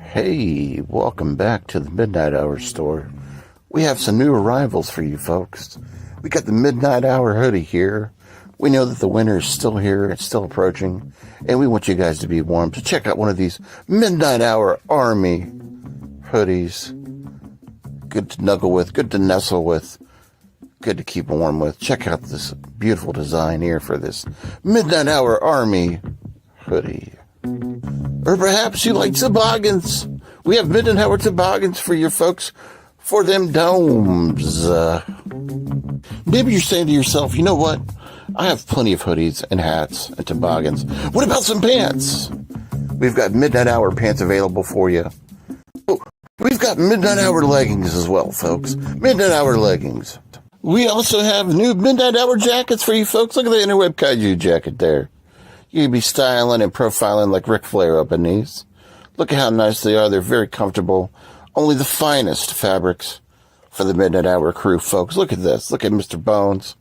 Hey, welcome back to the Midnight Hour store. We have some new arrivals for you folks. We got the Midnight Hour hoodie here. We know that the winter is still here, it's still approaching, and we want you guys to be warm. So check out one of these Midnight Hour Army hoodies. Good to snuggle with, good to nestle with, good to keep warm with. Check out this beautiful design here for this Midnight Hour Army hoodie. Or perhaps you like toboggans. We have Midnight Hour toboggans for your folks for them domes. Maybe you're saying to yourself, you know what? I have plenty of hoodies and hats and toboggans. What about some pants? We've got Midnight Hour pants available for you. Oh, we've got Midnight Hour leggings as well, folks. Midnight Hour leggings. We also have new Midnight Hour jackets for you folks. Look at the Interweb Kaiju jacket there. You can be styling and profiling like Ric Flair up in these. Look at how nice they are. They're very comfortable. Only the finest fabrics for the Midnight Hour crew, folks. Look at this. Look at Mr. Bones.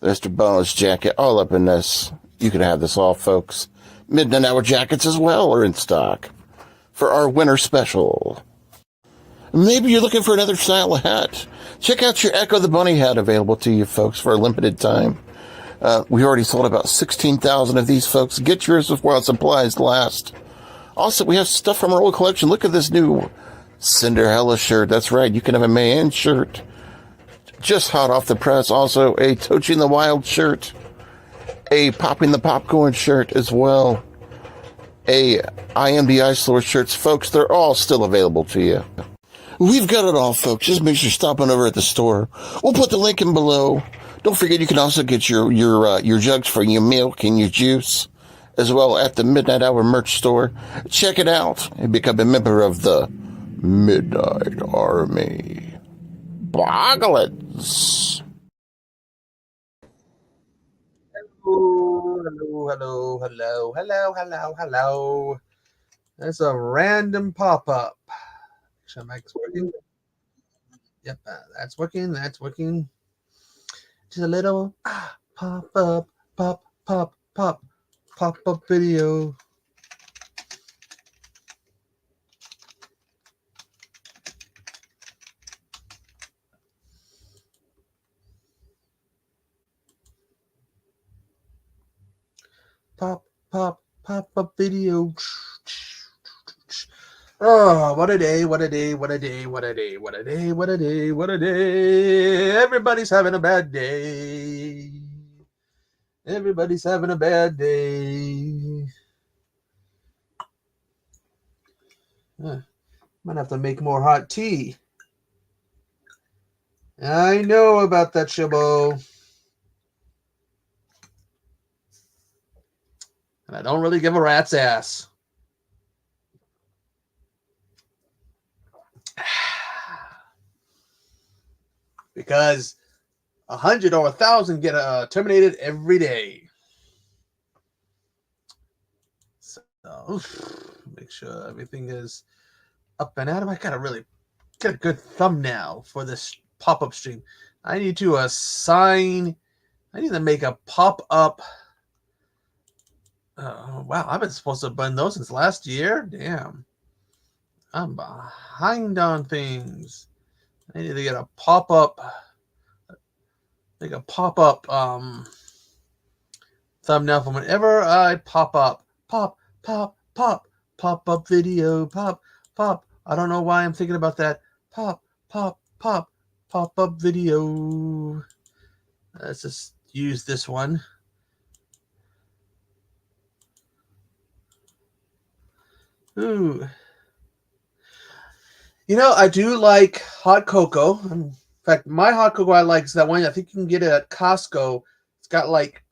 Mr. Bones jacket all up in this. You can have this all, folks. Midnight Hour jackets as well are in stock for our winter special. Maybe you're looking for another style of hat. Check out your Echo the Bunny hat available to you, folks, for a limited time. We already sold about 16,000 of these, folks. Get yours while supplies last. Also, we have stuff from our old collection. Look at this new Cinderella shirt. That's right. You can have a man shirt. Just hot off the press. Also, a Toaching the Wild shirt. A Popping the Popcorn shirt as well. A I Am the Ice Lord shirts. Folks, they're all still available to you. We've got it all, folks. Just make sure you're stopping over at the store. We'll put the link in below. Don't forget, you can also get your jugs for your milk and your juice as well at the Midnight Hour merch store. Check it out and become a member of the Midnight Army. Bogglets. Hello. That's a random pop-up. Make sure Mike's working. Yep, that's working. Just a little pop-up video. Pop-up video. Oh, what a day. Everybody's having a bad day. Might have to make more hot tea. I know about that, Shabo. And I don't really give a rat's ass. Because 100 or 1,000 get terminated every day. So make sure everything is up and out. I gotta really get a good thumbnail for this pop-up stream. I need to I need to make a pop-up. Wow, I've been supposed to burn those since last year. Damn. I'm behind on things. I need to get a pop-up, make a pop-up thumbnail for whenever I pop up. Pop-up video. Pop. I don't know why I'm thinking about that. Pop-up video. Let's just use this one. Ooh. You know, I do like hot cocoa. In fact, my hot cocoa I like is that one I think you can get it at Costco. It's got like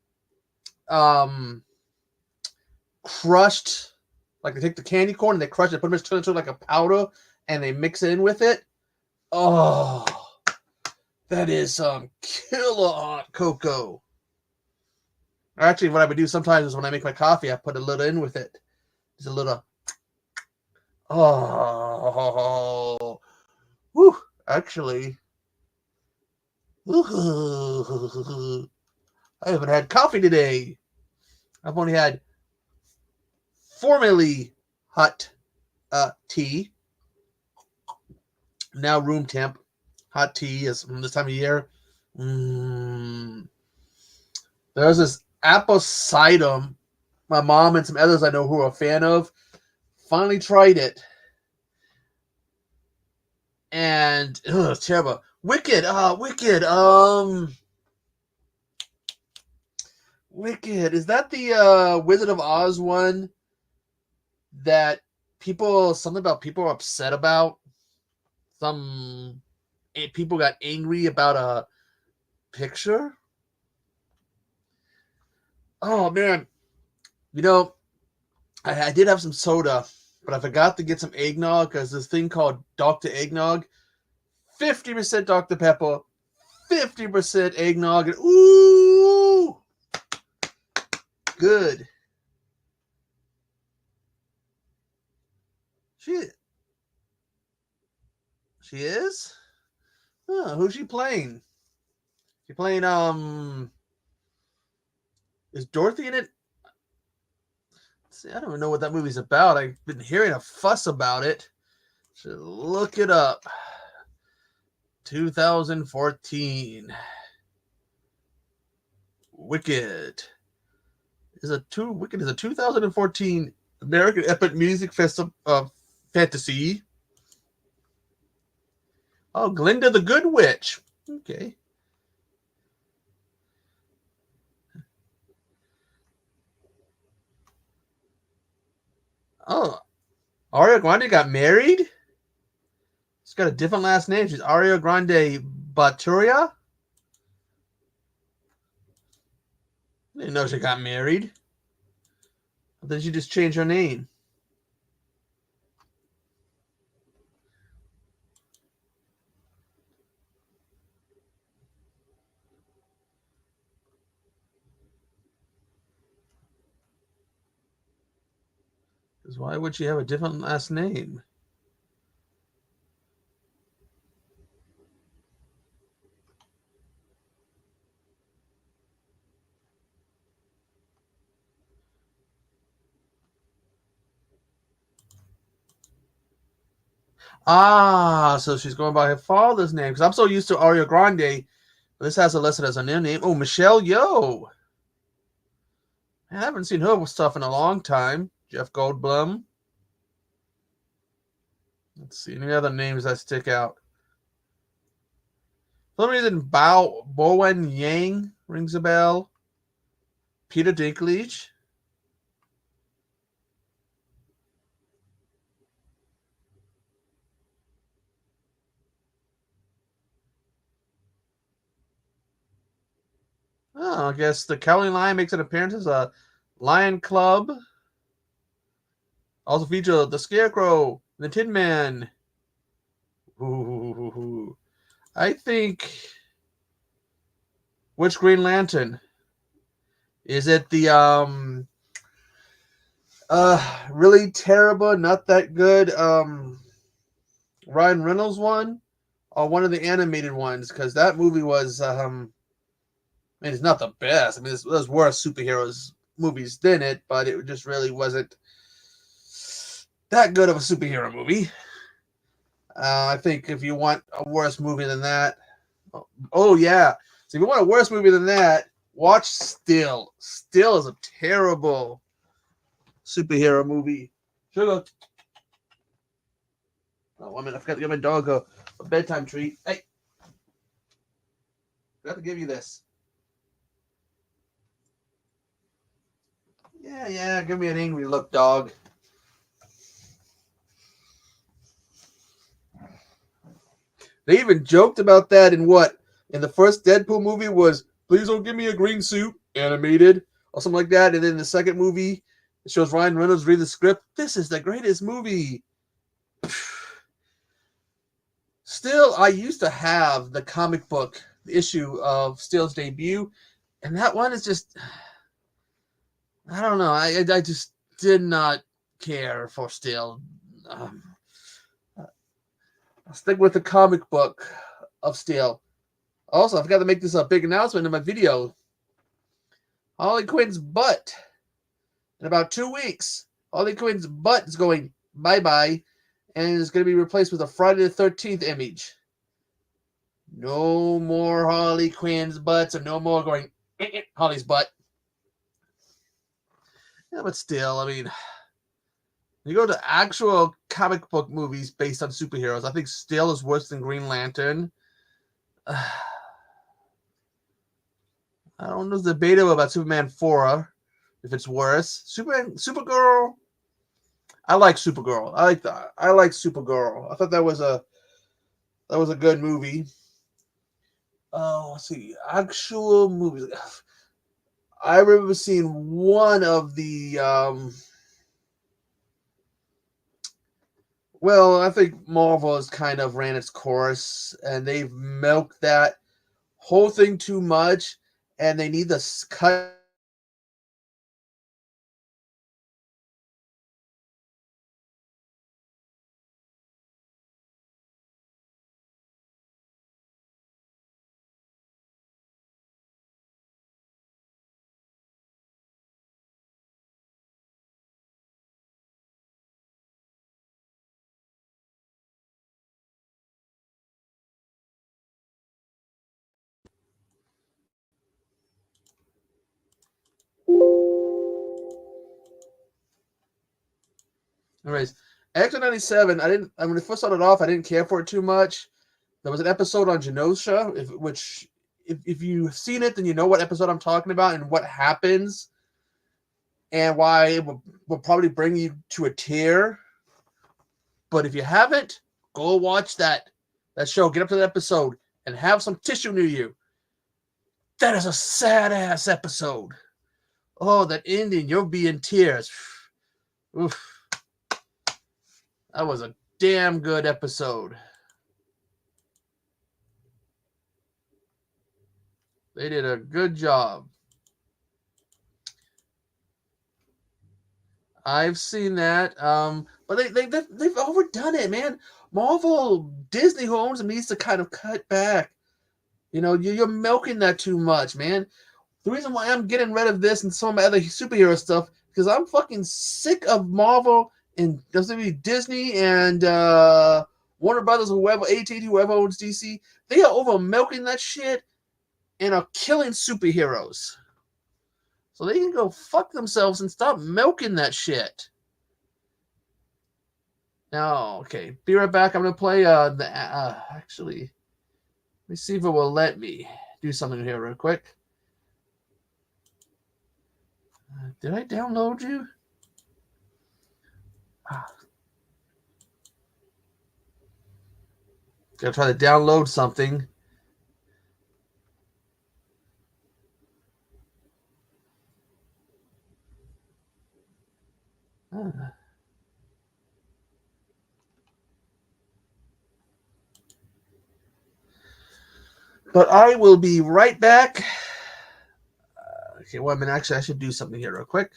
crushed, like they take the candy corn and they crush it, put it into like a powder, and they mix it in with it. Oh, that is some killer hot cocoa. Actually, what I would do sometimes is when I make my coffee, I put a little in with it. Just a little. Oh, whew, actually, I haven't had coffee today. I've only had formerly hot tea. Now room temp. Hot tea is this time of year. There's this apple cider. My mom and some others I know who are a fan of finally tried it. And it's terrible. Wicked. Wicked. Is that the Wizard of Oz one that something about people are upset about? People got angry about a picture? Oh, man. I did have some soda, but I forgot to get some eggnog because this thing called Dr. Eggnog, 50% Dr. Pepper, 50% eggnog, and ooh, good. She is? Huh, who's she playing? She playing, is Dorothy in it? See, I don't even know what that movie's about. I've been hearing a fuss about it. Should look it up. 2014. Wicked is a 2014 American Epic Music Festival fantasy. Oh, Glinda the Good Witch. Okay. Oh, Ariana Grande got married? She's got a different last name. She's Ariana Grande Baturia. I didn't know she got married. I thought she just changed her name. Because why would she have a different last name? Ah, so she's going by her father's name. Because I'm so used to Ariana Grande. This has her listed as a new name. Oh, Michelle Yeoh. I haven't seen her stuff in a long time. Jeff Goldblum. Let's see. Any other names that stick out? For some reason, Bowen Yang rings a bell. Peter Dinklage. Oh, I guess the Cowardly Lion makes an appearance as a Lion Club. Also feature the Scarecrow, the Tin Man. Ooh. I think. Which Green Lantern? Is it the really terrible, not that good Ryan Reynolds one? Or one of the animated ones? Because that movie was it's not the best. I mean, there's worse superheroes movies than it, but it just really wasn't that good of a superhero movie. I think if you want a worse movie than that, oh yeah. So if you want a worse movie than that, watch Still. Still is a terrible superhero movie. Sugar. Oh, 1 minute. I forgot to give my dog a bedtime treat. Hey. I forgot to give you this. Yeah. Give me an angry look, dog. They even joked about that in the first Deadpool movie was, please don't give me a green suit, animated, or something like that. And then the second movie, it shows Ryan Reynolds read the script. This is the greatest movie. Still, I used to have the comic book issue of Still's debut, and that one is just, I don't know. I just did not care for Still. I'll stick with the comic book of Still. Also, I forgot to make this a big announcement in my video. Harley Quinn's butt. In about 2 weeks, Harley Quinn's butt is going bye-bye, and it's going to be replaced with a Friday the 13th image. No more Harley Quinn's butts, and no more going, Harley's butt. Yeah, but still, I mean, you go to actual comic book movies based on superheroes, I think still is worse than Green Lantern. I don't know, there's debatable about Superman 4, if it's worse. Supergirl, I like Supergirl. I like that. I like Supergirl. I thought that was a good movie. Oh, let's see, actual movies. I remember seeing one of the. Well, I think Marvel has kind of ran its course, and they've milked that whole thing too much, and they need to cut. Anyways, X 97. I didn't. When it first started off, I didn't care for it too much. There was an episode on Genosha, if you've seen it, then you know what episode I'm talking about and what happens, and why it will probably bring you to a tear. But if you haven't, go watch that show. Get up to that episode and have some tissue near you. That is a sad ass episode. Oh, that ending, you'll be in tears. Oof. That was a damn good episode. They did a good job. I've seen that. But they've overdone it, man. Marvel, Disney Homes needs to kind of cut back. You know, you're milking that too much, man. The reason why I'm getting rid of this and some of my other superhero stuff because I'm fucking sick of Marvel and Disney and Warner Brothers, whoever, AT&T, whoever owns DC. They are over milking that shit and are killing superheroes. So they can go fuck themselves and stop milking that shit. Now, okay, be right back. I'm gonna play actually, let me see if it will let me do something here real quick. Did I download you? Gotta try to download something. But I will be right back. Okay, 1 minute. Actually, I should do something here real quick.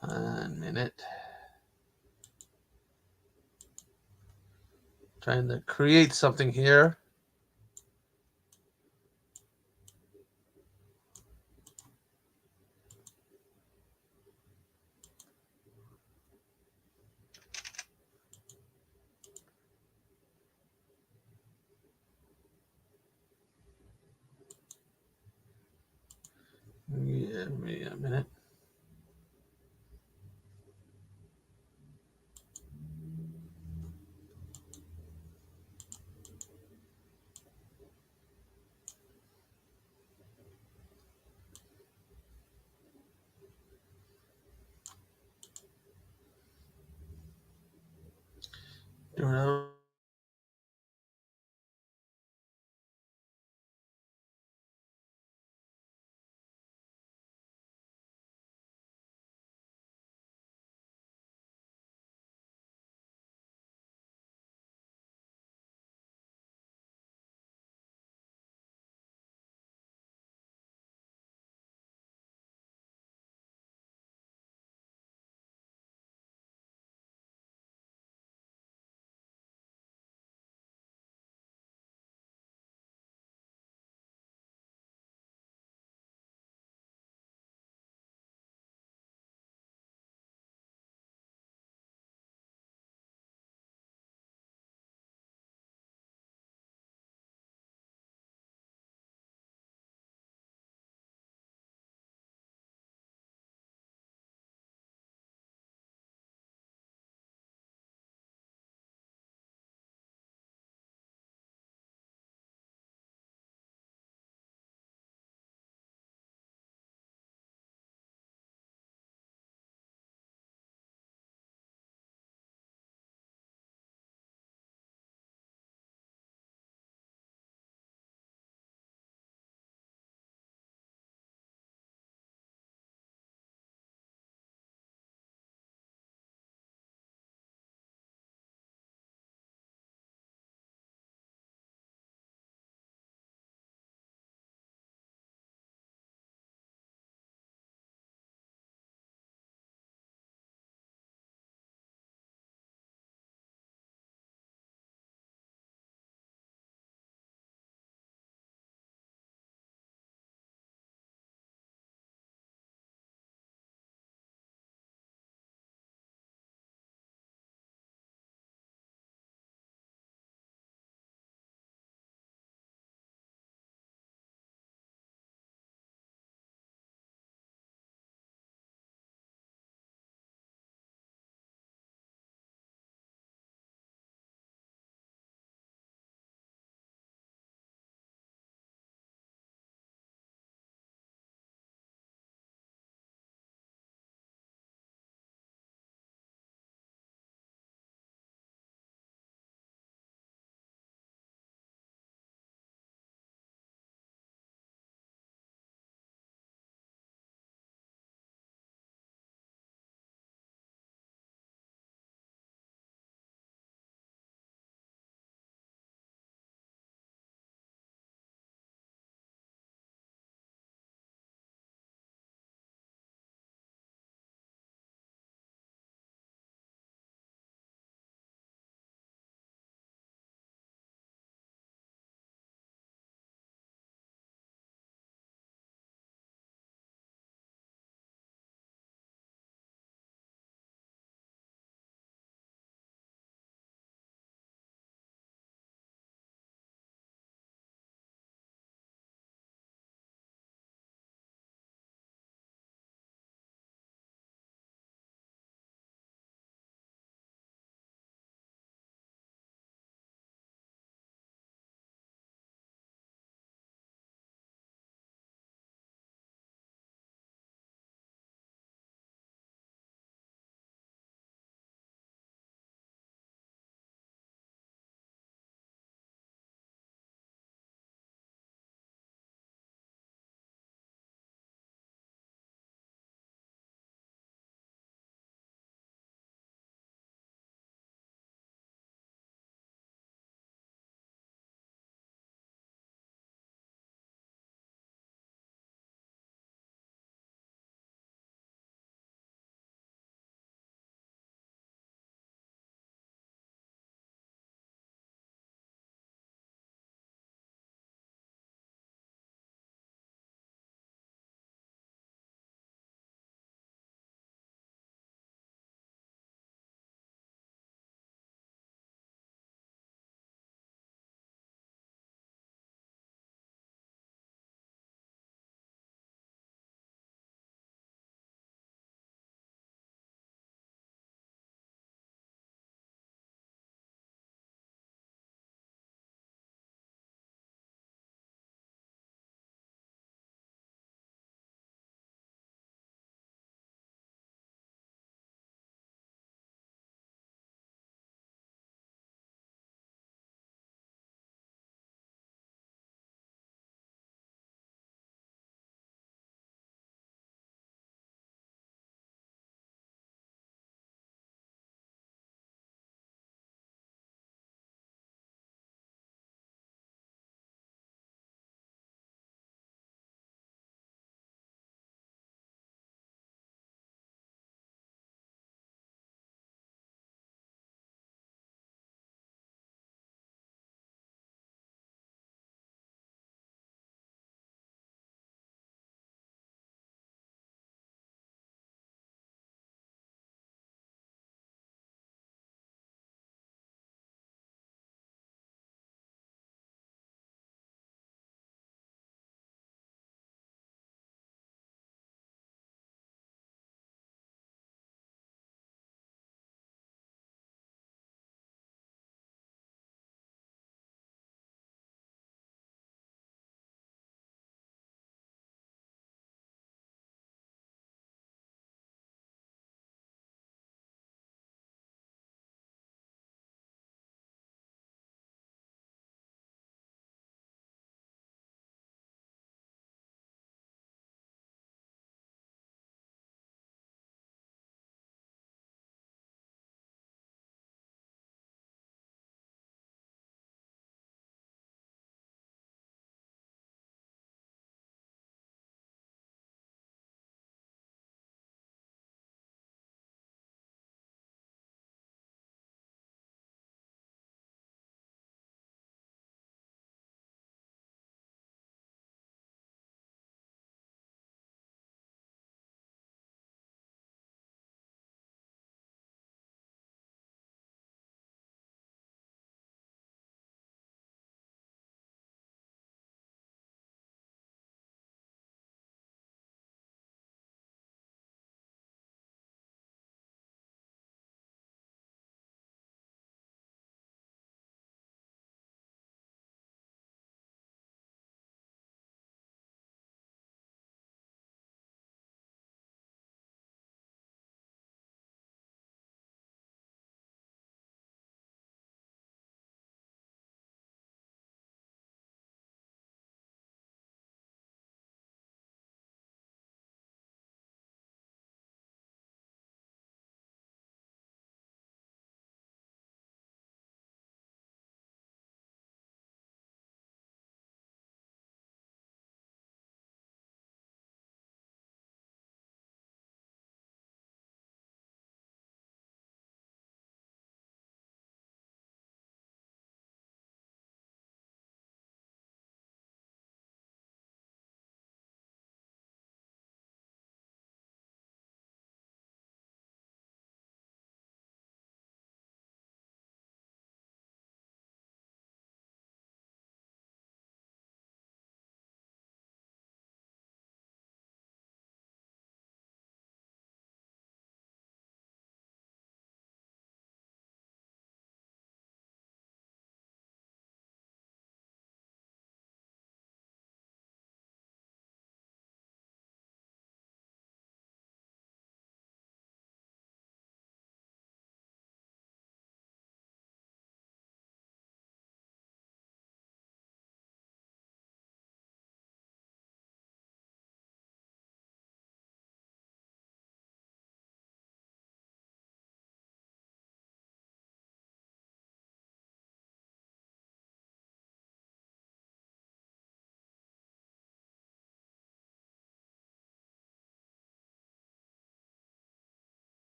One minute. Trying to create something here. Give me a minute. Doing it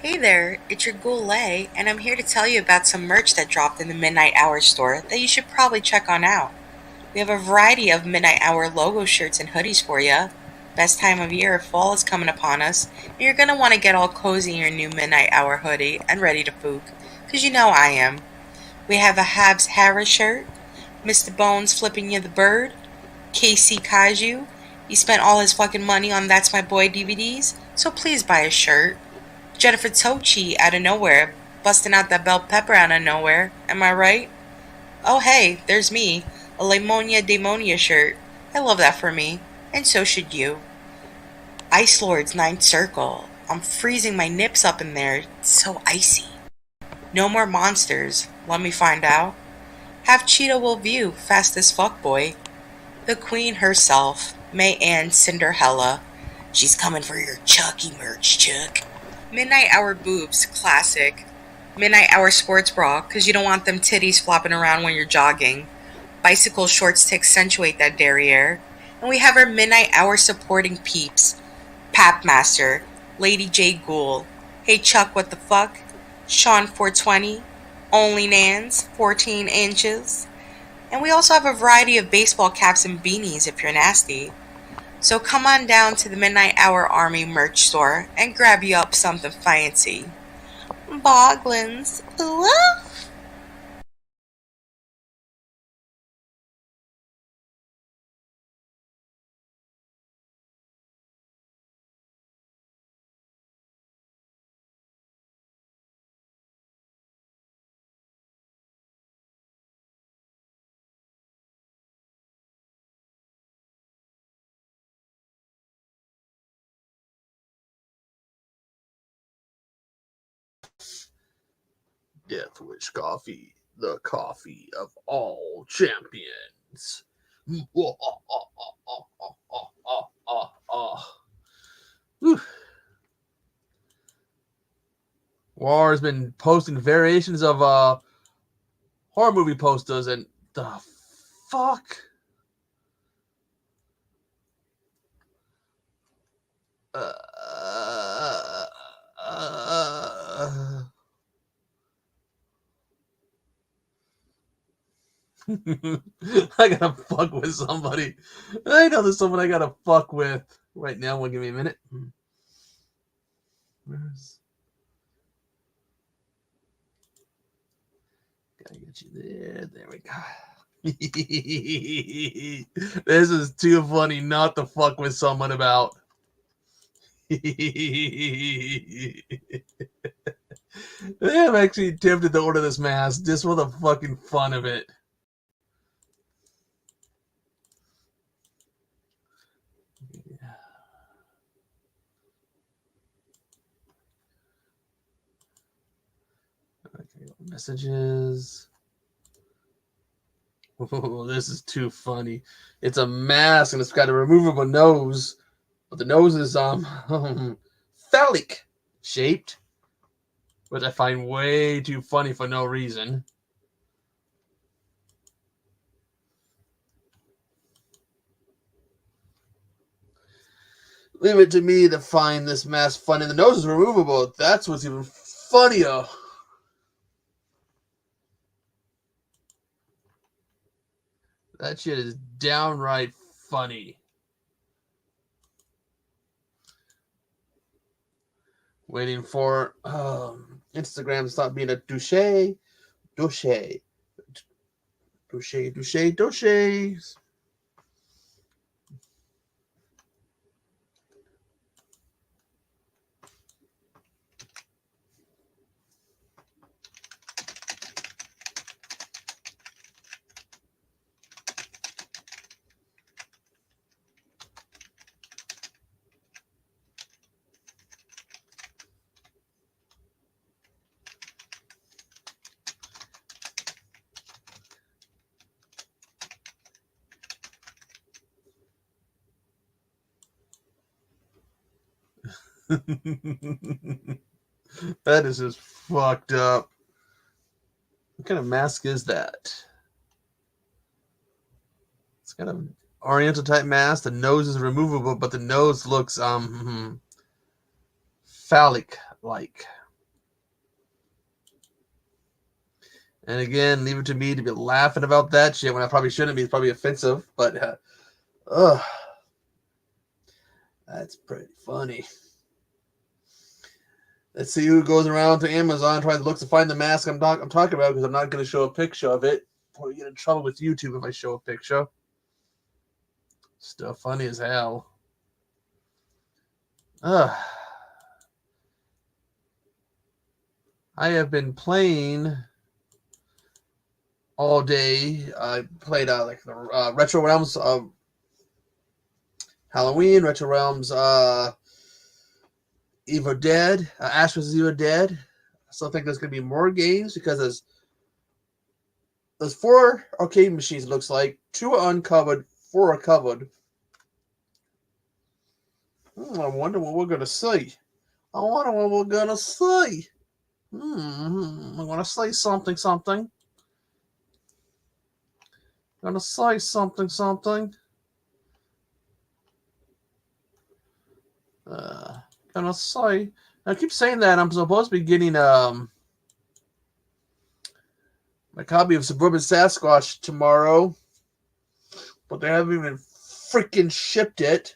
Hey there, it's your Goulet, and I'm here to tell you about some merch that dropped in the Midnight Hour store that you should probably check on out. We have a variety of Midnight Hour logo shirts and hoodies for you. Best time of year, fall is coming upon us, and you're going to want to get all cozy in your new Midnight Hour hoodie and ready to fook, because you know I am. We have a Habs Harris shirt, Mr. Bones flipping you the bird, KC Kaiju. He spent all his fucking money on That's My Boy DVDs, so please buy a shirt. Jennifer Tochi out of nowhere, busting out that bell pepper out of nowhere. Am I right? Oh hey, there's me, a Limonia Demonia shirt. I love that for me, and so should you. Ice Lord's Ninth Circle. I'm freezing my nips up in there. It's so icy. No more monsters. Let me find out. Have Cheetah will view, fast as fuck boy. The queen herself, May Ann Cinderella. She's coming for your Chucky merch, Chuck. Midnight Hour boobs, classic. Midnight Hour sports bra, because you don't want them titties flopping around when you're jogging. Bicycle shorts to accentuate that derriere. And we have our Midnight Hour supporting peeps. Papmaster, Lady J. Ghoul. Hey Chuck, what the fuck? Sean 420. Only Nans, 14 inches. And we also have a variety of baseball caps and beanies if you're nasty. So come on down to the Midnight Hour Army merch store and grab you up something fancy. Boglins. Ooh. Death Wish Coffee, the coffee of all champions. War has been posting variations of horror movie posters, and the fuck. Uh, uh, I gotta fuck with somebody. I know there's someone I gotta fuck with right now. Well, give me a minute. Where's gotta get you there? There we go. This is too funny not to fuck with someone about. I'm actually tempted to order this mask just for the fucking fun of it. Okay, messages. Oh, this is too funny. It's a mask and it's got a removable nose, but the nose is phallic shaped, which I find way too funny for no reason. Leave it to me to find this mask funny. The nose is removable. That's what's even funnier. That shit is downright funny. Waiting for Instagram to stop being a douche. Douche. Douche, douche, douche. That is just fucked up. What kind of mask is that? It's kind of Oriental type mask. The nose is removable, but the nose looks phallic like. And again, leave it to me to be laughing about that shit when I probably shouldn't be. It's probably offensive, but that's pretty funny. Let's see who goes around to Amazon trying to look to find the mask I'm talking about, because I'm not going to show a picture of it. I'll get in trouble with YouTube if I show a picture. Still funny as hell. I have been playing all day. I played like the Retro Realms of Halloween, Retro Realms Evil Dead, Ash vs. Evil Dead. I still think there's going to be more games because there's 4 arcade machines, it looks like. 2 are uncovered, 4 are covered. I wonder what we're going to see. I want to say something. Gonna say something. Gonna say. I keep saying that I'm supposed to be getting my copy of Suburban Sasquatch tomorrow, but they haven't even freaking shipped it.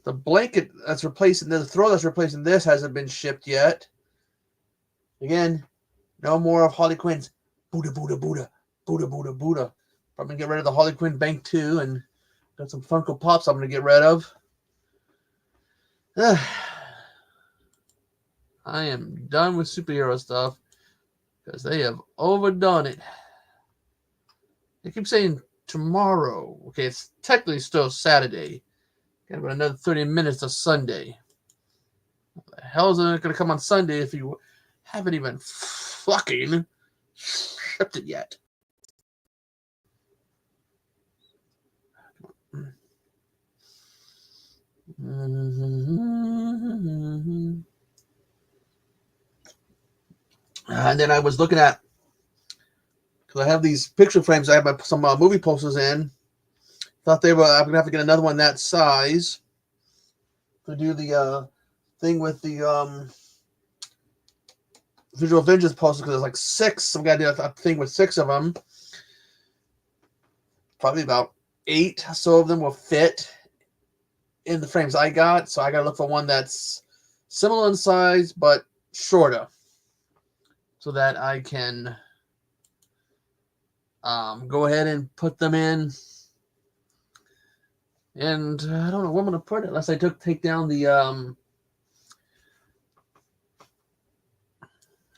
The blanket that's replacing this, the throw that's replacing this, hasn't been shipped yet. Again, no more of Harley Quinn's Buddha. I'm gonna get rid of the Harley Quinn Bank too, and got some Funko Pops I'm gonna get rid of. I am done with superhero stuff because they have overdone it. They keep saying tomorrow. Okay, it's technically still Saturday. Got about another 30 minutes to Sunday. What the hell is it going to come on Sunday if you haven't even fucking shipped it yet? And then I was looking at, because I have these picture frames, I have some movie posters in. Thought I'm going to have to get another one that size to do the thing with the Visual Vengeance posters, because there's like 6. I'm going to do a thing with 6 of them. Probably about 8 or so of them will fit in the frames I got. So I got to look for one that's similar in size, but shorter, so that I can go ahead and put them in. And I don't know where I'm going to put it, unless I take down the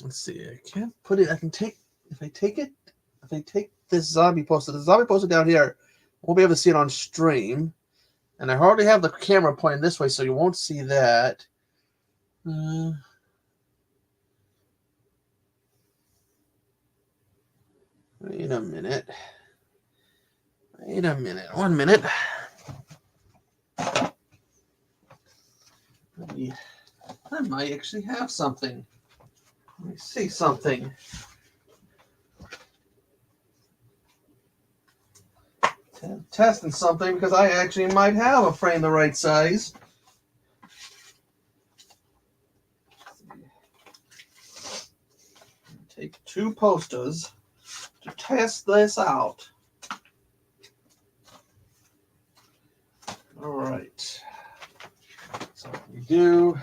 let's see. I can't put it. I can take, if I take this zombie poster, down here, I won't be able to see it on stream. And I already have the camera pointing this way, so you won't see that. Wait a minute. 1 minute. I might actually have something. Let me see something. Testing something, because I actually might have a frame the right size. Take 2 posters to test this out. All right. So we do.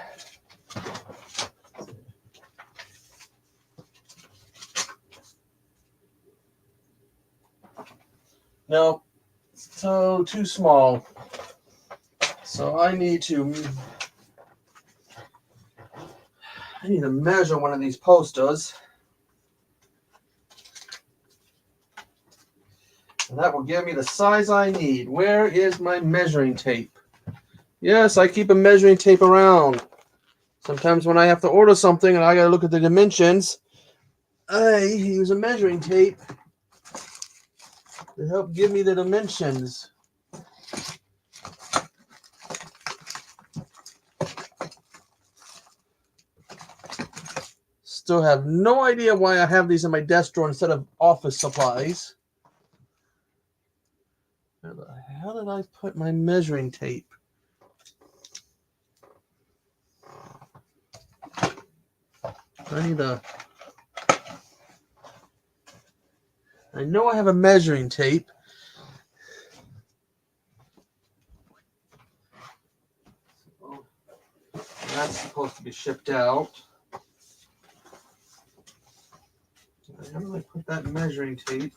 No, so too small. So I need to measure one of these posters. And that will give me the size I need. Where is my measuring tape? Yes, I keep a measuring tape around. Sometimes when I have to order something and I got to look at the dimensions, I use a measuring tape to help give me the dimensions. Still have no idea why I have these in my desk drawer instead of office supplies. Where the hell did I put my measuring tape? I need a I know I have a measuring tape. That's supposed to be shipped out. How do I put that measuring tape?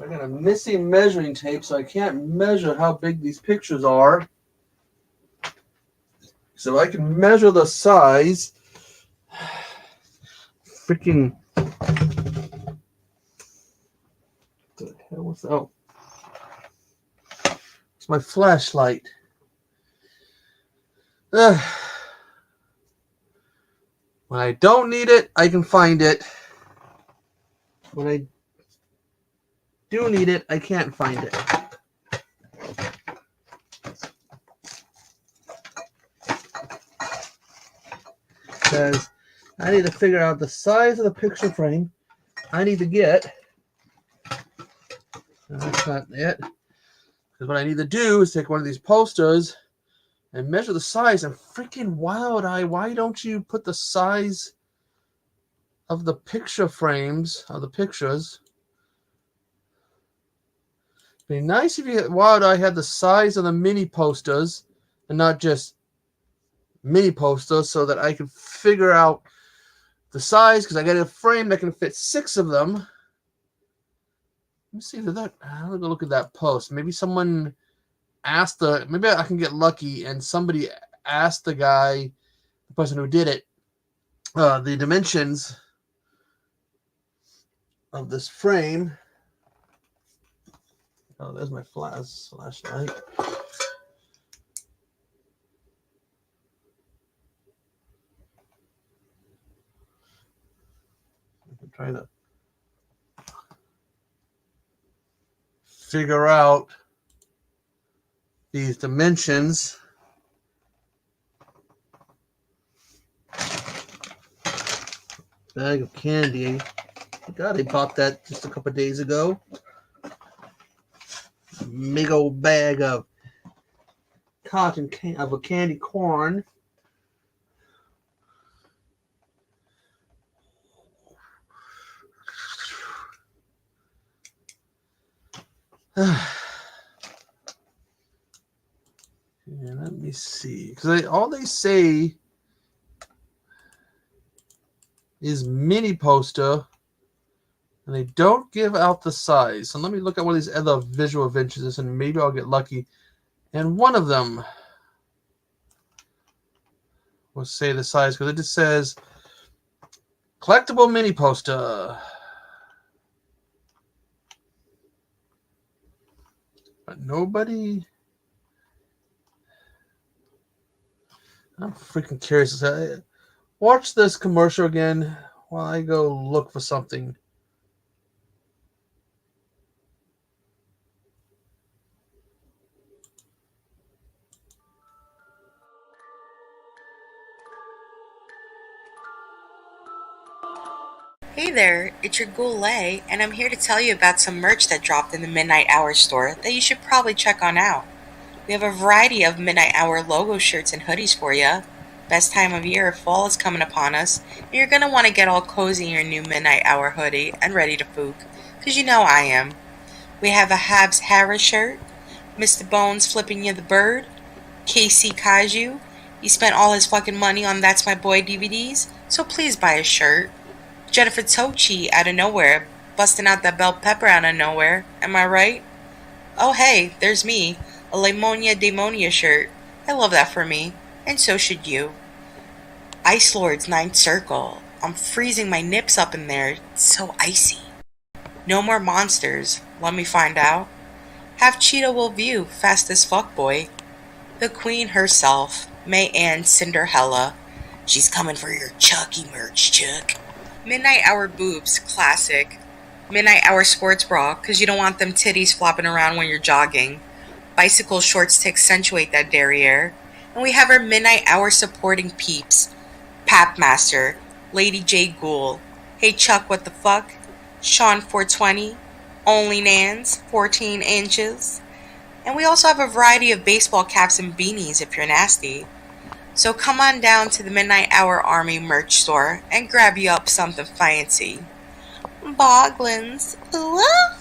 I got a missing measuring tape, so I can't measure how big these pictures are. So I can measure the size. Freaking. What the hell was that? Oh. It's my flashlight. When I don't need it, I can find it. When I do need it, I can't find it. Because I need to figure out the size of the picture frame I need to get. No, that's not it. Because what I need to do is take one of these posters and measure the size. And freaking Wild Eye, why don't you put the size of the picture frames of the pictures? It'd be nice if you Wild Eye had the size of the mini posters and not just mini posters, so that I could figure out the size, because I got a frame that can fit 6 of them. Let me see that. I'm gonna go look at that post. Maybe someone asked maybe I can get lucky and somebody asked the guy, the person who did it, the dimensions of this frame. Oh, there's my flashlight. I can try to figure out these dimensions. Bag of candy. God, I bought that just a couple of days ago. Big old bag of a candy corn. Yeah, let me see, because all they say is mini poster, and they don't give out the size. So let me look at one of these other visual adventures, and maybe I'll get lucky. And one of them will say the size, because it just says collectible mini poster. But nobody. I'm freaking curious. Watch this commercial again while I go look for something. Hey there, it's your Goulet, and I'm here to tell you about some merch that dropped in the Midnight Hour store that you should probably check on out. We have a variety of Midnight Hour logo shirts and hoodies for you. Best time of year, fall is coming upon us, and you're going to want to get all cozy in your new Midnight Hour hoodie and ready to fook, because you know I am. We have a Habs Harris shirt, Mr. Bones flipping you the bird, KC Kaiju. He spent all his fucking money on That's My Boy DVDs, so please buy a shirt. Jennifer Tochi out of nowhere, busting out that bell pepper out of nowhere, am I right? Oh hey, there's me, a Limonia Demonia shirt. I love that for me, and so should you. Ice Lord's Ninth Circle. I'm freezing my nips up in there, it's so icy. No more monsters, let me find out. Have Cheetah will view, fast as fuck boy. The queen herself, May Ann Cinderella. She's coming for your Chucky merch, Chuck. Midnight Hour boobs, classic. Midnight Hour sports bra, because you don't want them titties flopping around when you're jogging. Bicycle shorts to accentuate that derriere. And we have our Midnight Hour supporting peeps. Papmaster, Lady J Ghoul. Hey Chuck, what the fuck? Sean 420, Only Nans 14 inches, and we also have a variety of baseball caps and beanies if you're nasty. So come on down to the Midnight Hour Army merch store and grab you up something fancy. Boglins. Ooh.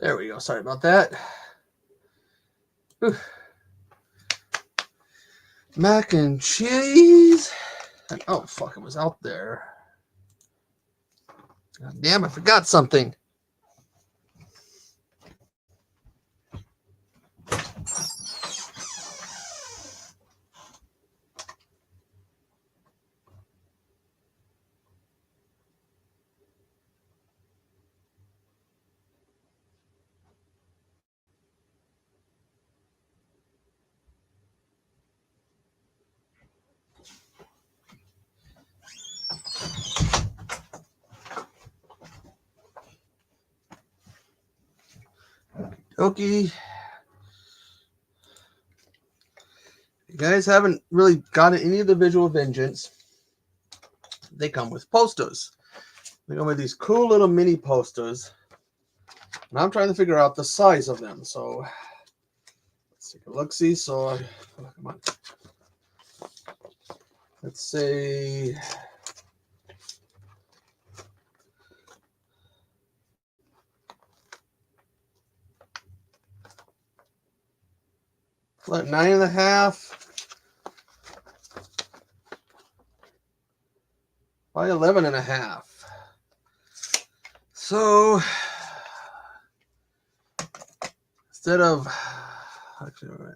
There we go. Sorry about that. Whew. Mac and cheese. And, oh, fuck, it was out there. God damn, I forgot something. Okay. You guys haven't really gotten any of the Visual Vengeance. They come with posters. They come with these cool little mini posters. And I'm trying to figure out the size of them. So let's take a look. See, so come on. Let's say what, 9.5 by 11.5. So instead of actually, all right,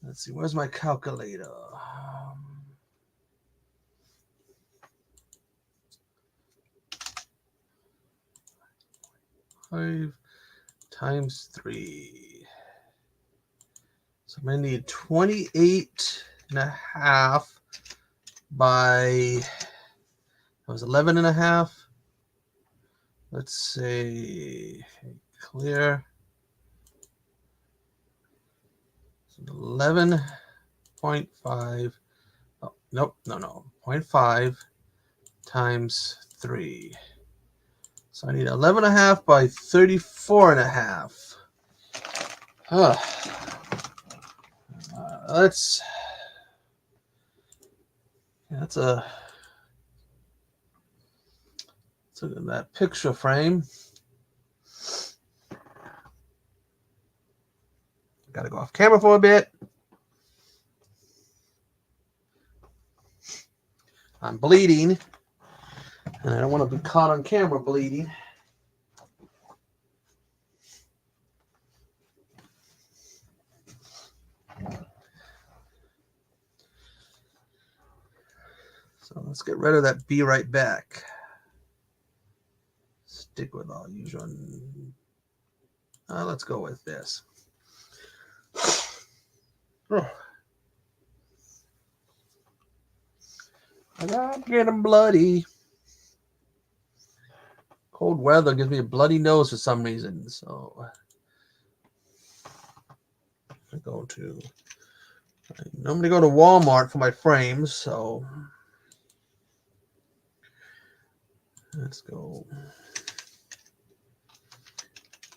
let's see, where's my calculator? 5 times 3. So I'm going to need 28.5 by, that was 11.5. Let's say clear. 11.5. Oh, nope, no. 0.5 times 3. So I need 11.5 by 34.5. That's that picture frame. Got to go off camera for a bit. I'm bleeding, and I don't want to be caught on camera bleeding. So let's get rid of that. Be right back. Stick with all usual. Let's go with this. Oh. I'm getting bloody. Cold weather gives me a bloody nose for some reason. So I normally go to Walmart for my frames. So let's go.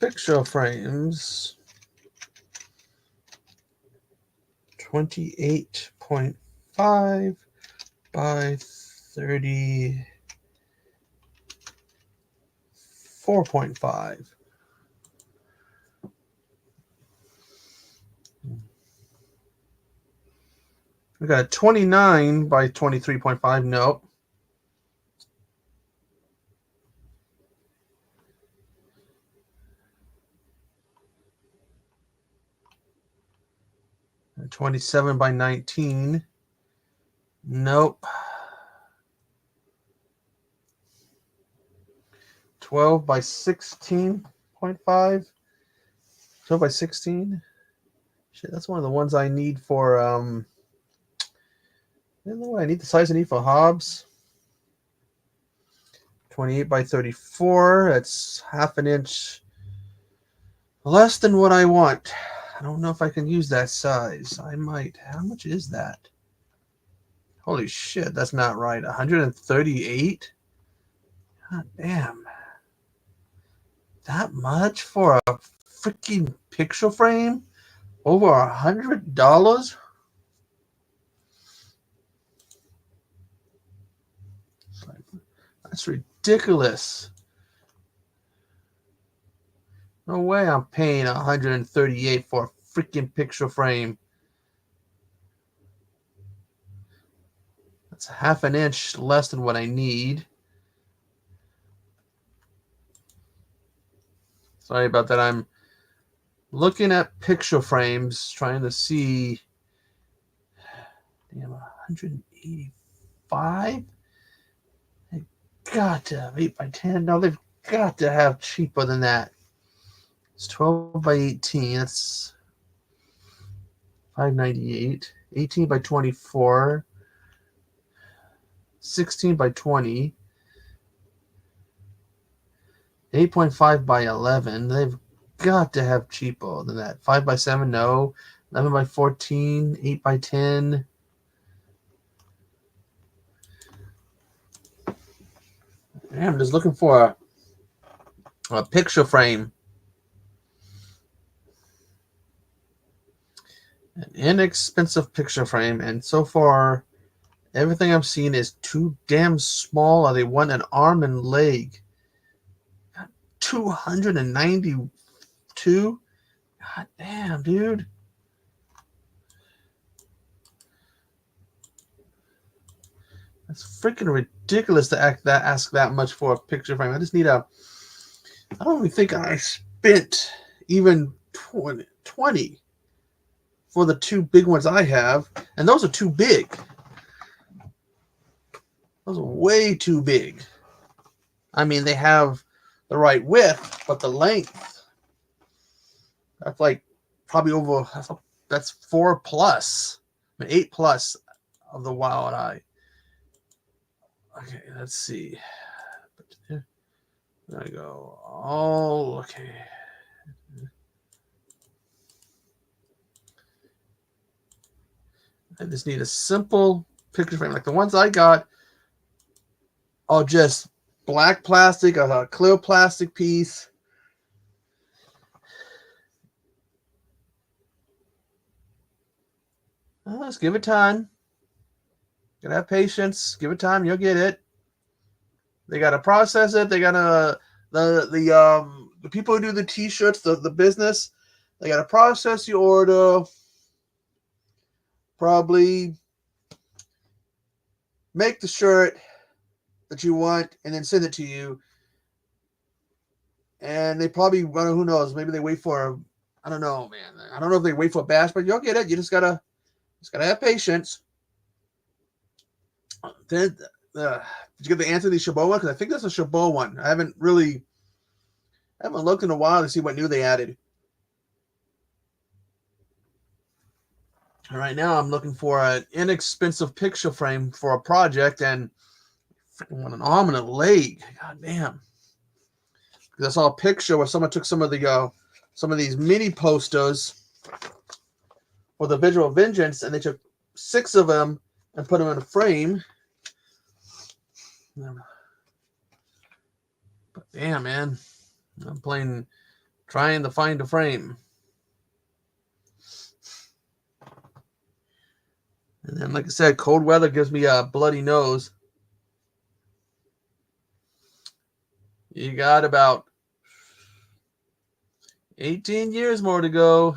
Picture frames. 28.5 by 34.5. We got a 29 by 23.5. Nope. A 27 by 19. Nope. 12 by 16.5. 12 by 16. Shit, that's one of the ones I need for I don't know what I need. The size I need for Hobbs. 28 by 34. That's half an inch less than what I want. I don't know if I can use that size. I might. How much is that? Holy shit, that's not right. 138? God damn. That much for a freaking picture frame? Over $100? That's ridiculous. No way I'm paying $138 for a freaking picture frame. That's half an inch less than what I need. Sorry about that. I'm looking at picture frames, trying to see. Damn, 185? They got to have 8 by 10. No, they've got to have cheaper than that. It's 12 by 18. That's $5.98. 18 by 24. 16 by 20. 8.5 by 11. They've got to have cheaper than that. 5 by 7, no. 11 by 14. 8 by 10. I'm just looking for a picture frame. An inexpensive picture frame. And so far, everything I'm seeing is too damn small. They want an arm and leg. 292? God damn, dude. That's freaking ridiculous to ask that much for a picture frame. I just need I don't even think I spent even 20 for the two big ones I have. And those are too big. Those are way too big. I mean, they have the right width, but the length, that's like probably over, that's 4 plus, 8 plus of the Wild Eye. Okay, let's see. There I go. Oh, okay. I just need a simple picture frame. Like the ones I got are just black plastic, a clear plastic piece. Let's give it time. Gotta have patience. Give it time. You'll get it. They gotta process it. They gotta the people who do the t-shirts, the business, they gotta process your order. Probably make the shirt that you want and then send it to you. And they probably, well, who knows? Maybe they wait for, I don't know, man. I don't know if they wait for a batch, but you'll get it. You just gotta have patience. Then, did you get the Anthony Chabot one? Because I think that's a Chabot one. I haven't looked in a while to see what new they added. All right, now I'm looking for an inexpensive picture frame for a project, and freaking want an arm and a leg. God damn. Because I saw a picture where someone took some of these mini posters for the Visual Vengeance, and they took 6 of them and put them in a frame. But damn, man, I'm trying to find a frame. And then, like I said, cold weather gives me a bloody nose. You got about 18 years more to go.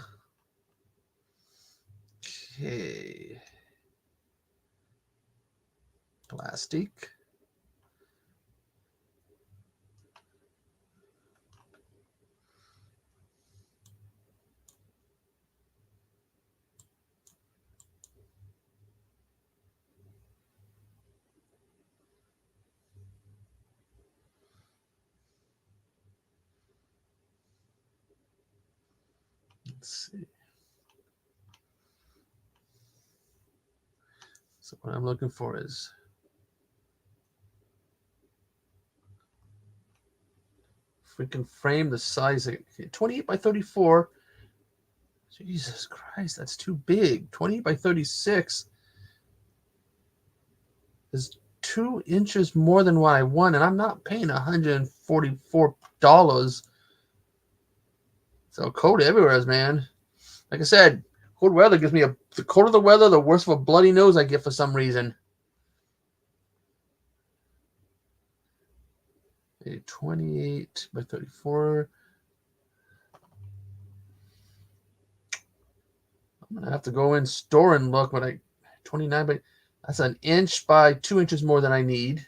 Okay. Plastic. Let's see. So what I'm looking for is freaking frame the size of 28 by 34. Jesus Christ, that's too big. 28 by 36 is 2 inches more than what I want, and I'm not paying $144. So cold everywhere, man. Like I said, cold weather gives me the colder the weather, the worse of a bloody nose I get for some reason. 28 by 34. I'm gonna have to go in store and look, but 29 by, that's an inch by 2 inches more than I need.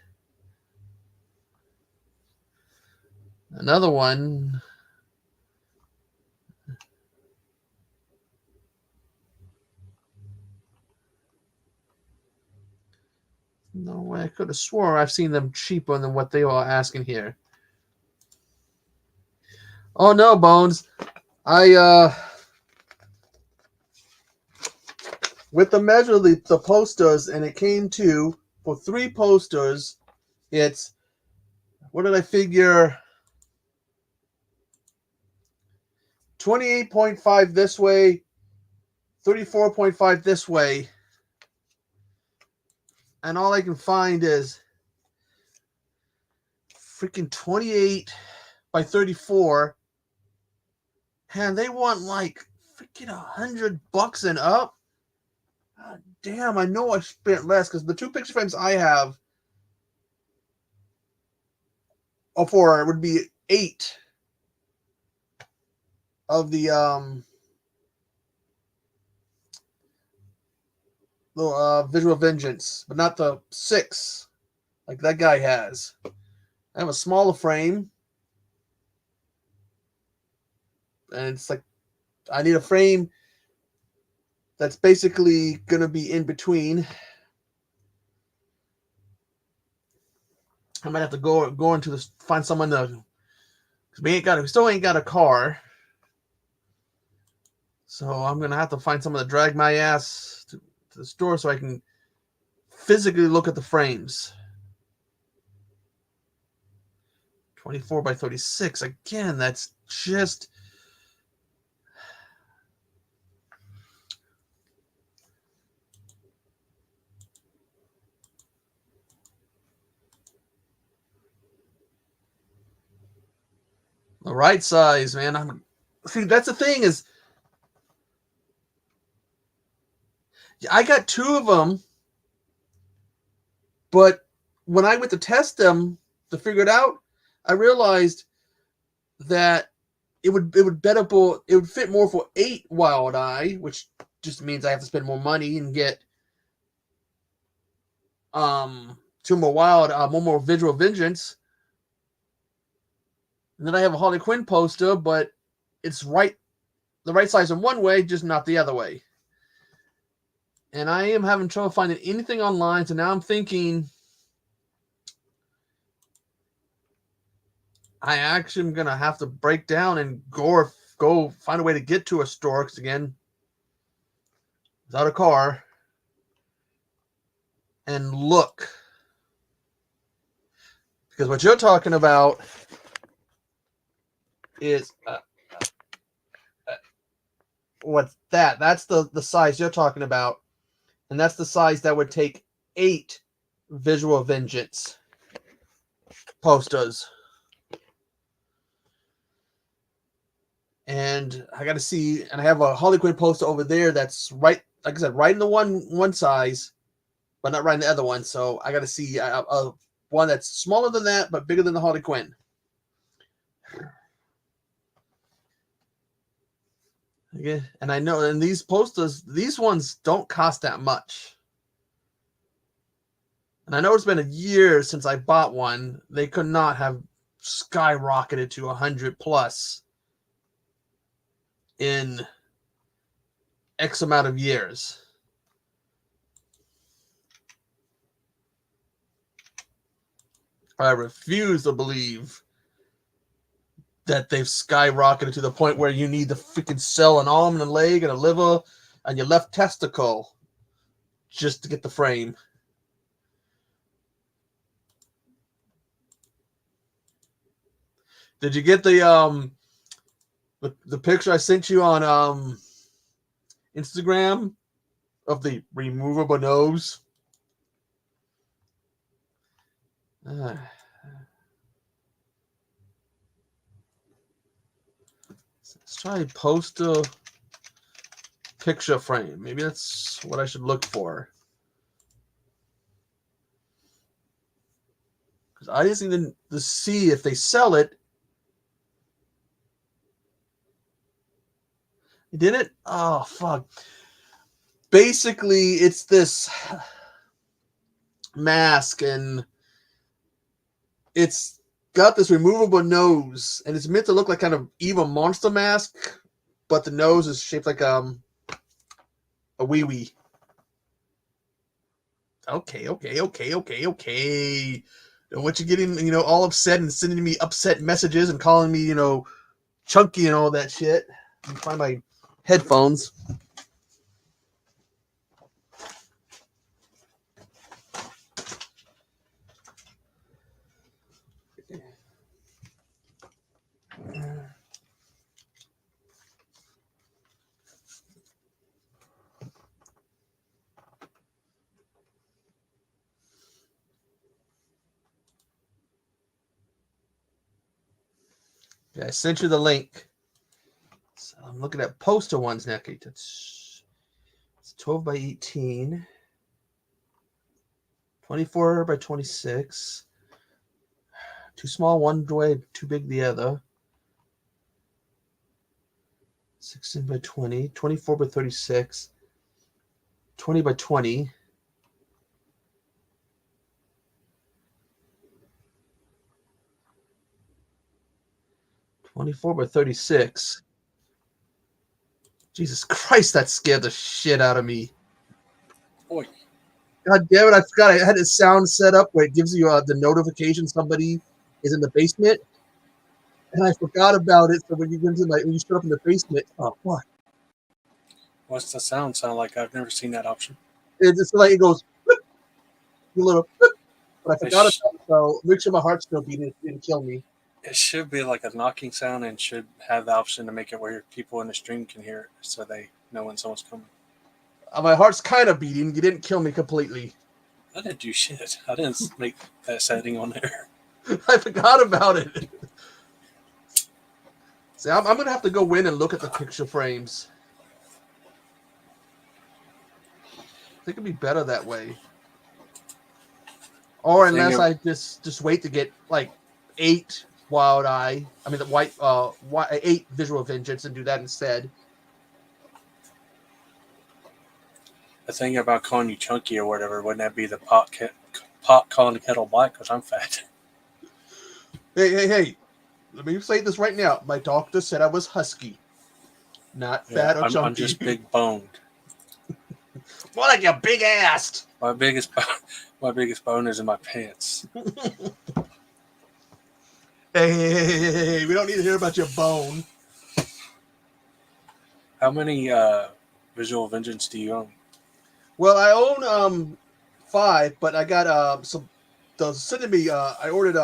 Another one. No way. I could have swore I've seen them cheaper than what they are asking here. Oh no, Bones. With the measure of the posters, and it came to, for 3 posters, it's, what did I figure? 28.5 this way, 34.5 this way. And all I can find is freaking 28 by 34. And they want like freaking $100 and up. God damn, I know I spent less because the 2 picture frames I have for would be 8 of the Visual Vengeance, but not the 6 like that guy has. I have a smaller frame, and it's like I need a frame that's basically gonna be in between. I might have to go into this, find someone to We still ain't got a car. So I'm going to have to find someone to drag my ass to the store so I can physically look at the frames. 24 by 36. Again, that's just... the right size, man. See, that's the thing is, I got 2 of them, but when I went to test them to figure it out, I realized that it would fit more for 8 Wild Eye, which just means I have to spend more money and get 2 more one more Visual Vengeance. And then I have a Harley Quinn poster, but it's the right size in one way, just not the other way. And I am having trouble finding anything online, so now I'm thinking I actually am going to have to break down and go find a way to get to a store, because again, without a car, and look. Because what you're talking about is what's that? That's the size you're talking about. And that's the size that would take 8 Visual Vengeance posters. And I got to see, and I have a Harley Quinn poster over there that's right, like I said, right in the one size, but not right in the other one. So I got to see one that's smaller than that, but bigger than the Harley Quinn. Okay. And I know, and these posters, these ones don't cost that much. And I know it's been a year since I bought one. They could not have skyrocketed to 100 plus in X amount of years. I refuse to believe that they've skyrocketed to the point where you need to freaking sell an arm and a leg and a liver and your left testicle just to get the frame. Did you get the picture I sent you on Instagram of the removable nose? Let's try post a picture frame. Maybe that's what I should look for. Because I just need to see if they sell it. You did it? Oh, fuck. Basically, it's this mask, and it's got this removable nose, and it's meant to look like kind of evil monster mask, but the nose is shaped like a wee-wee. Okay. And what you getting, all upset and sending me upset messages and calling me, chunky and all that shit. Let me find my headphones. Yeah, I sent you the link. So I'm looking at poster ones now. Okay, it's 12 by 18, 24 by 26. Too small one way, too big the other. 16 by 20, 24 by 36, 20 by 20. $24 by 36. Jesus Christ, that scared the shit out of me. Oi. God damn it, I forgot I had a sound set up where it gives you the notification somebody is in the basement. and I forgot about it. So when you get into when you shut up in the basement, oh fuck! What's the sound like? I've never seen that option. It's like it goes, "Bloop," a little, "Bloop," but I It, forgot sh- about it. So make sure my heart's still beating. It didn't kill me. it should be like a knocking sound and should have the option to make it where people in the stream can hear it so they know when someone's coming. My heart's kind of beating. You didn't kill me completely. I didn't do shit. I didn't make that setting on there. I forgot about it. See, I'm going to have to go in and look at the picture frames. I think it'd be better that way. Or unless I just wait to get like 8 Wild Eye. I mean, the 8 Visual Vengeance and do that instead. The thing about calling you chunky or whatever, wouldn't that be the pot calling the kettle black because I'm fat? Hey. Let me say this right now. My doctor said I was husky. Not fat or chunky. I'm just big boned. More like your big ass. My biggest bone is in my pants. Hey, we don't need to hear about your bone. How many Visual Vengeance do you own? Well, I own 5, but I got some. They'll send me. I ordered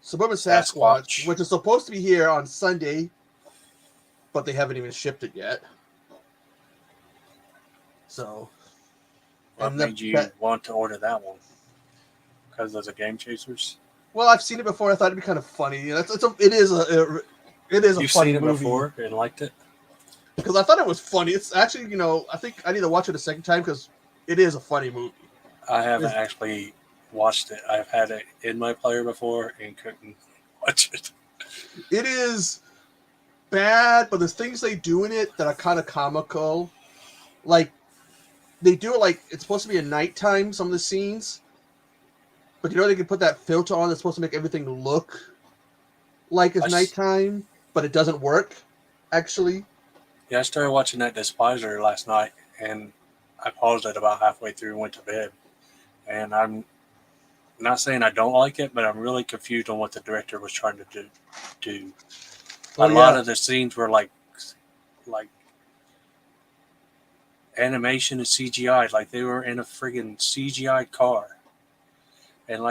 Suburban Sasquatch, which is supposed to be here on Sunday, but they haven't even shipped it yet. So, What made you want to order that one? Because those are Game Chasers. Well, I've seen it before. I thought it'd be kind of funny. It is a funny movie. You've seen it before and liked it? Because I thought it was funny. It's actually, I think I need to watch it a second time because it is a funny movie. I haven't actually watched it. I've had it in my player before and couldn't watch it. It is bad, but there's things they do in it that are kind of comical. Like, they do it like it's supposed to be at nighttime, some of the scenes. But they can put that filter on that's supposed to make everything look like it's nighttime, but it doesn't work, actually. Yeah, I started watching that Despiser last night, and I paused it about halfway through and went to bed. And I'm not saying I don't like it, but I'm really confused on what the director was trying to do. A lot of the scenes were like animation and CGI, like they were in a friggin' CGI car. And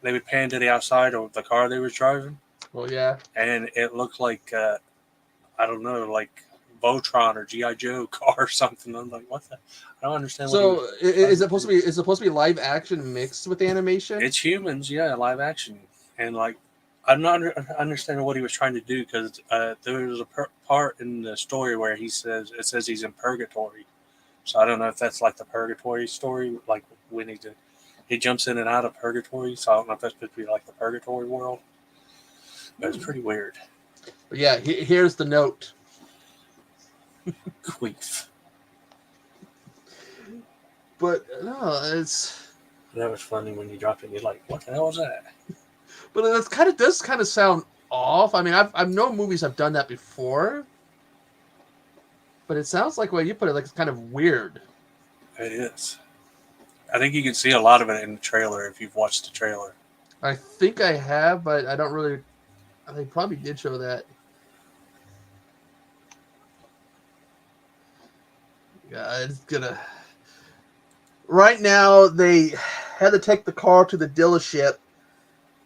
they would pan to the outside of the car they were driving. Well, yeah. And it looked like, I don't know, like Voltron or G.I. Joe car or something. I'm like, what the? I don't understand. So is it supposed to be live action mixed with animation? It's humans, yeah, live action. And I'm not understanding what he was trying to do because there was a part in the story where it says he's in purgatory. So I don't know if that's like the purgatory story, like when he jumps in and out of purgatory. So I don't know if that's supposed to be like the purgatory world. But it's pretty weird. But yeah, here's the note. Queef. But no, it's. That was funny when you dropped it. You're like, what the hell was that? But it does kind of sound off. I mean, I've known movies have done that before. But it sounds like you put it, like it's kind of weird. It is. I think you can see a lot of it in the trailer if you've watched the trailer. I think I have, but I don't really. They probably did show that. Yeah, it's gonna. Right now, they had to take the car to the dealership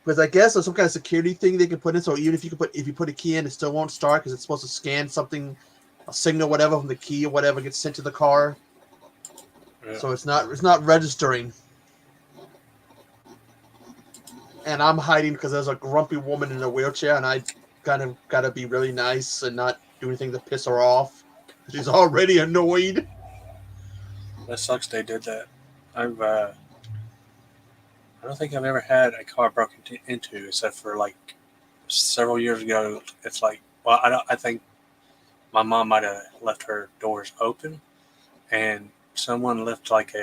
because I guess there's some kind of security thing they can put in. So even if you put a key in, it still won't start because it's supposed to scan something, a signal, whatever from the key or whatever gets sent to the car. Yeah. So it's not registering. And I'm hiding because there's a grumpy woman in a wheelchair, and I kind of got to be really nice and not do anything to piss her off. She's already annoyed. That sucks they did that. I don't think I've ever had a car broken into except for like several years ago. It's like, well, I think my mom might have left her doors open and someone left like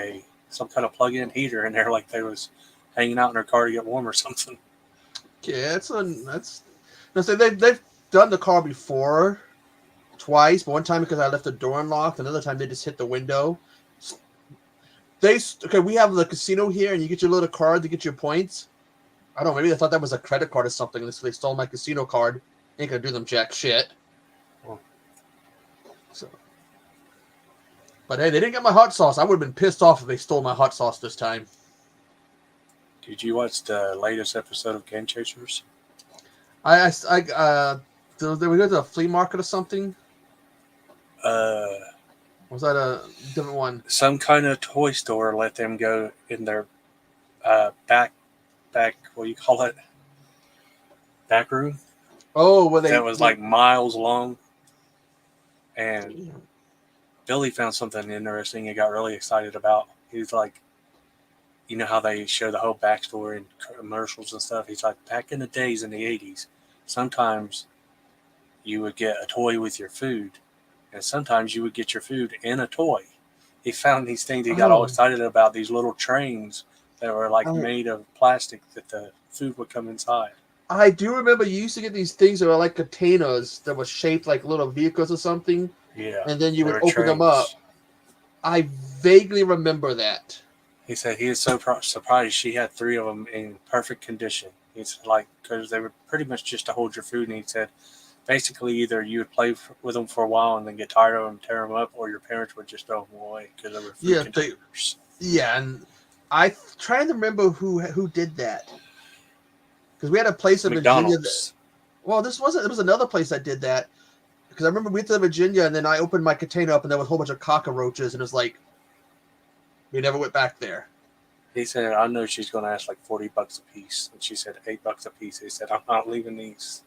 some kind of plug-in heater in there, like they was hanging out in her car to get warm or something. Yeah, they've done the car before twice, but one time because I left the door unlocked, another time they just hit the window. We have the casino here, and you get your little card to get your points. I don't know, maybe they thought that was a credit card or something, so they stole my casino card. Ain't gonna do them jack shit. Oh. So, but hey, they didn't get my hot sauce. I would have been pissed off if they stole my hot sauce this time. Did you watch the latest episode of Game Chasers? Did we go to a flea market or something? Was that a different one? Some kind of toy store let them go in their back, what do you call it? Back room? Oh, well, That was like miles long. And Billy found something interesting he got really excited about. He's like, you know how they show the whole backstory in commercials and stuff? He's like, back in the days in the 80s, sometimes you would get a toy with your food, and sometimes you would get your food in a toy. He found these things he got all excited about, these little trains that were like made of plastic that the food would come inside. I do remember you used to get these things that were like containers that were shaped like little vehicles or something. Yeah. And then you would open them up. I vaguely remember that. He said he is so surprised she had 3 of them in perfect condition. He's like, because they were pretty much just to hold your food. And he said, basically, either you would play with them for a while and then get tired of them, tear them up, or your parents would just throw them away because they were food containers. And I trying to remember who did that. Because we had a place in Virginia. Well, this wasn't. There was another place that did that. Because I remember we went to Virginia, and then I opened my container up, and there was a whole bunch of cockroaches, and it was like, we never went back there. He said, I know she's going to ask like $40 a piece. And she said, $8 a piece. He said, I'm not leaving these.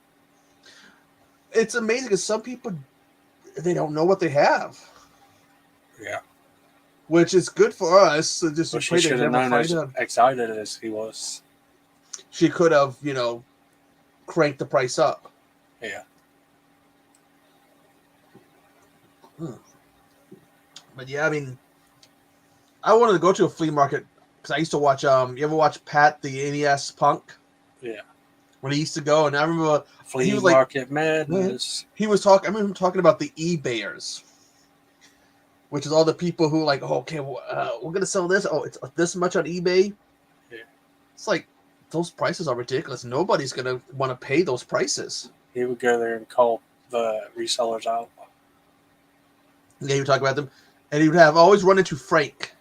It's amazing because some people, they don't know what they have. Yeah. Which is good for us. So just she should have known as excited as he was. She could have, cranked the price up. Yeah. But yeah, I mean, I wanted to go to a flea market because I used to watch. You ever watch Pat the NES Punk? Yeah. When he used to go, and I remember flea market madness. He was talking. I remember him talking about the eBayers, which is all the people who like, oh, okay, we're gonna sell this. Oh, it's this much on eBay. Yeah. It's like those prices are ridiculous. Nobody's gonna want to pay those prices. He would go there and call the resellers out. Yeah, he would talk about them, and he would have always run into Frank.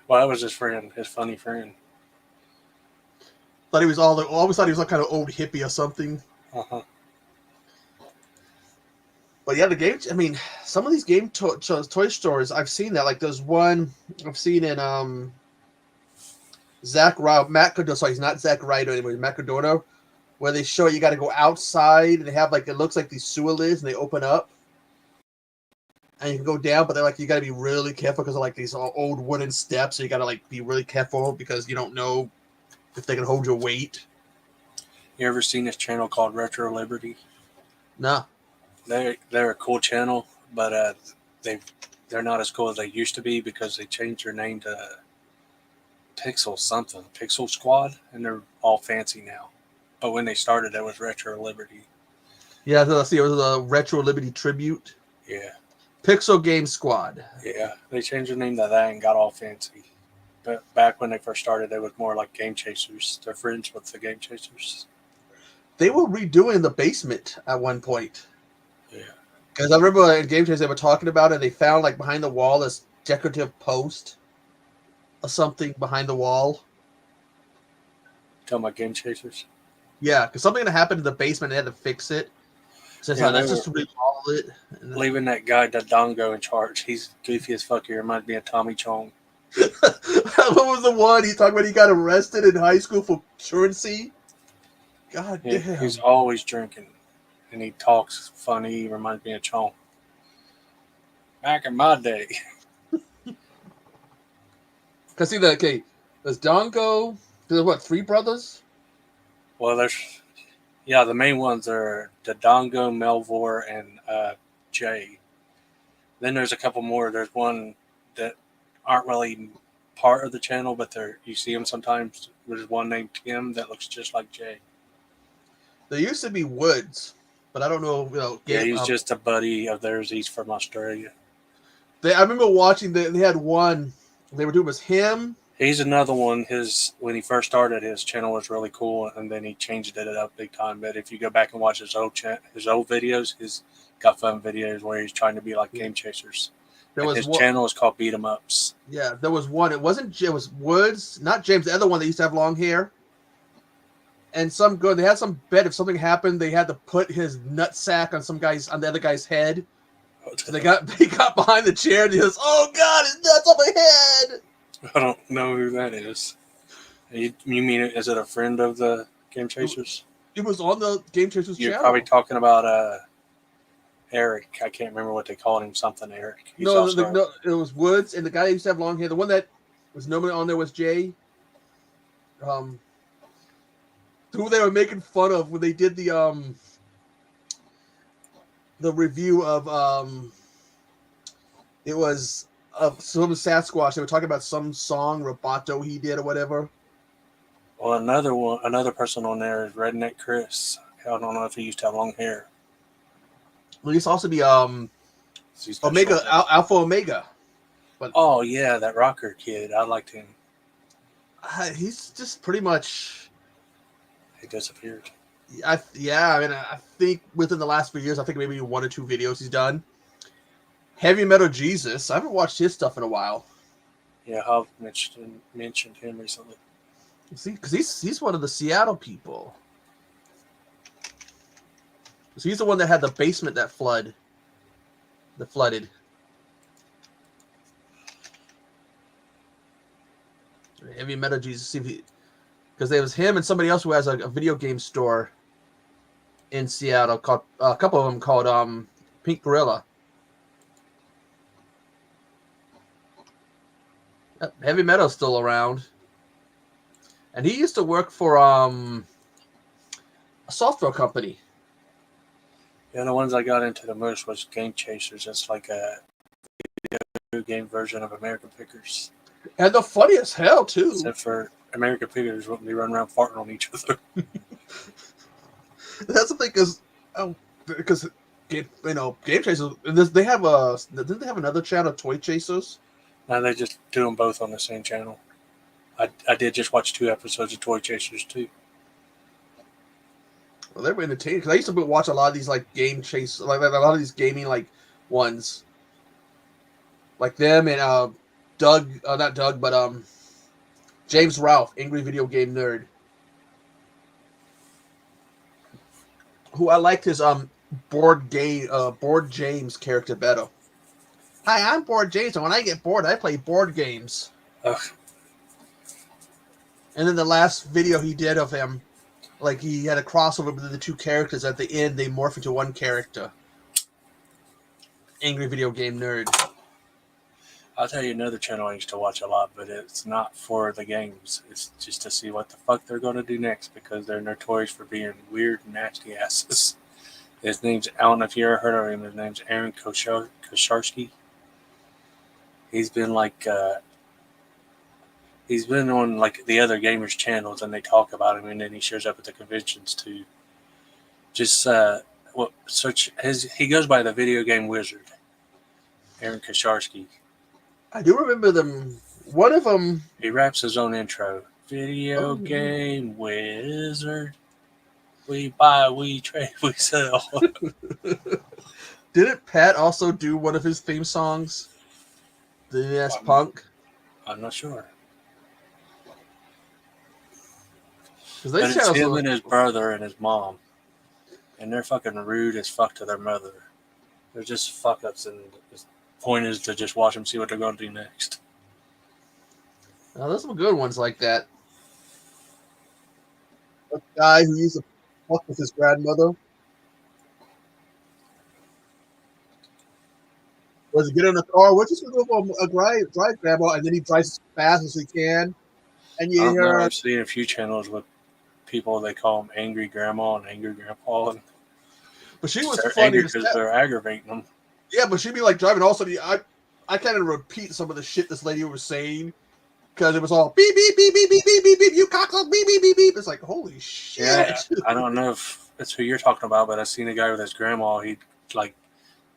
Well, that was his friend, his funny friend. Thought he was always thought he was like kind of old hippie or something. Uh-huh. But yeah, the game. I mean, some of these toy stores I've seen that. Like there's one I've seen in Matt Cardona. Sorry, he's not Zach Ryder anymore. Matt Cardona, where they show you got to go outside and they have like it looks like these sewer lids and they open up. And you can go down, but they're like you got to be really careful because of like these old wooden steps. So you got to like be really careful because you don't know if they can hold your weight. You ever seen this channel called Retro Liberty? No. They're a cool channel, but they're not as cool as they used to be because they changed their name to Pixel Squad, and they're all fancy now. But when they started, it was Retro Liberty. Yeah, so see, it was a Retro Liberty tribute. Yeah. Pixel Game Squad. Yeah, they changed their name to that and got all fancy. But back when they first started, it was more like Game Chasers. They're friends with the Game Chasers. They were redoing the basement at one point. Yeah. Because I remember in Game Chasers they were talking about it, and they found like behind the wall this decorative post or something behind the wall. Talking about Game Chasers? Yeah, because something had happened in the basement and they had to fix it. So let's just remodel it. Leaving that guy Dodongo in charge. He's goofy as fuck. He reminds me of Tommy Chong. What was the one he's talking about? He got arrested in high school for truancy. God damn. He's always drinking, and he talks funny. He reminds me of Chong. Back in my day. Because see, there's Dongo. There's what, 3 brothers? Well, the main ones are Dodongo, Melvor, and Jay. Then there's a couple more. There's one that aren't really part of the channel, but you see them sometimes. There's one named Tim that looks just like Jay. There used to be Woods, but I don't know. He's just a buddy of theirs. He's from Australia. I remember watching. They had one. They were doing was him, He's another one. When he first started, his channel was really cool, and then he changed it up big time. But if you go back and watch his old videos, he's got fun videos where he's trying to be like game chasers. His channel is called Beat 'em Ups. Yeah, there was one. It was Woods, not James. The other one that used to have long hair. And they had some bet if something happened, they had to put his nutsack on the other guy's head. So they got behind the chair and he goes, "Oh God, his nuts on my head!" I don't know who that is. You mean, is it a friend of the Game Chasers? It was on the Game Chasers channel. You're probably talking about Eric. I can't remember what they called him. Something Eric. No, it was Woods, and the guy that used to have long hair. The one that was normally on there was Jay. Who they were making fun of when they did the review of it was of some Sasquatch. They were talking about some song Roboto he did or whatever. Well, another person on there is Redneck Chris. I don't know if he used to have long hair. Well, he used to also be Alpha Omega. But oh yeah, that rocker kid. I liked him. He's just pretty much. He disappeared. I think within the last few years, I think maybe 1 or 2 videos he's done. Heavy Metal Jesus. I haven't watched his stuff in a while. Yeah, I've mentioned him recently. See, because he's one of the Seattle people. So he's the one that had the basement that flooded. Heavy Metal Jesus. Because there was him and somebody else who has a video game store in Seattle called a couple of them called Pink Gorilla. Heavy Metal's still around, and he used to work for a software company. Yeah, the ones I got into the most was Game Chasers. That's like a video game version of American Pickers. And the funny as hell too. Except for American Pickers wouldn't be running around farting on each other. That's the thing, because Game Chasers. Didn't they have another channel, Toy Chasers? Now they just do them both on the same channel. I did just watch 2 episodes of Toy Chasers too. Well, they were entertaining because I used to watch a lot of these like game chase, like a lot of these gaming like ones, like them and Doug, not Doug, but James Ralph, Angry Video Game Nerd, who I liked his Board James character better. Hi, I'm Board James, and when I get bored, I play board games. Ugh. And then the last video he did of him, like he had a crossover between the 2 characters. At the end, they morph into 1 character. Angry Video Game Nerd. I'll tell you another channel I used to watch a lot, but it's not for the games. It's just to see what the fuck they're going to do next, because they're notorious for being weird, nasty asses. His name's, I don't know if you ever heard of him, his name's Aaron Kosharski. He's been he's been on like the other gamers channels, and they talk about him, and then he shows up at the conventions too. Just search he goes by the Video Game Wizard, Aaron Kosharski. I do remember them. One of them. He raps his own intro. Video Game Wizard. We buy, we trade, we sell. Didn't Pat also do one of his theme songs? The NES Punk? I'm not sure. But it's him and his brother and his mom. And they're fucking rude as fuck to their mother. They're just fuck ups, and the point is to just watch them, see what they're going to do next. Now, there's some good ones like that. A guy who used to fuck with his grandmother. Was he get in the car? We're just going to go for a drive, Grandma, and then he drives as fast as he can. And you hear. I've seen a few channels with people, they call them Angry Grandma and Angry Grandpa. And but she was funny because they're aggravating them. Yeah, but she'd be like driving. All of a sudden, I kind of repeat some of the shit this lady was saying because it was all beep, beep, beep, beep, beep, beep, beep, beep, you cockle, beep, beep, beep, beep. It's like, holy shit. Yeah, I don't know if it's who you're talking about, but I seen a guy with his grandma. He'd like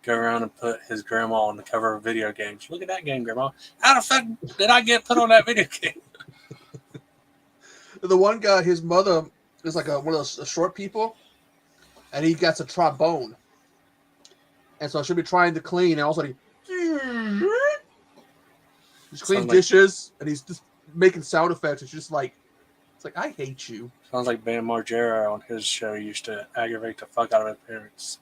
go around and put his grandma on the cover of video games. Look at that game, Grandma. How the fuck did I get put on that video game? The one guy, his mother is like one of those short people, and he gets a trombone. And so she'll be trying to clean, and all of a sudden he's cleaning dishes, and he's just making sound effects. It's just like, it's like, I hate you. Sounds like Bam Margera on his show used to aggravate the fuck out of his parents.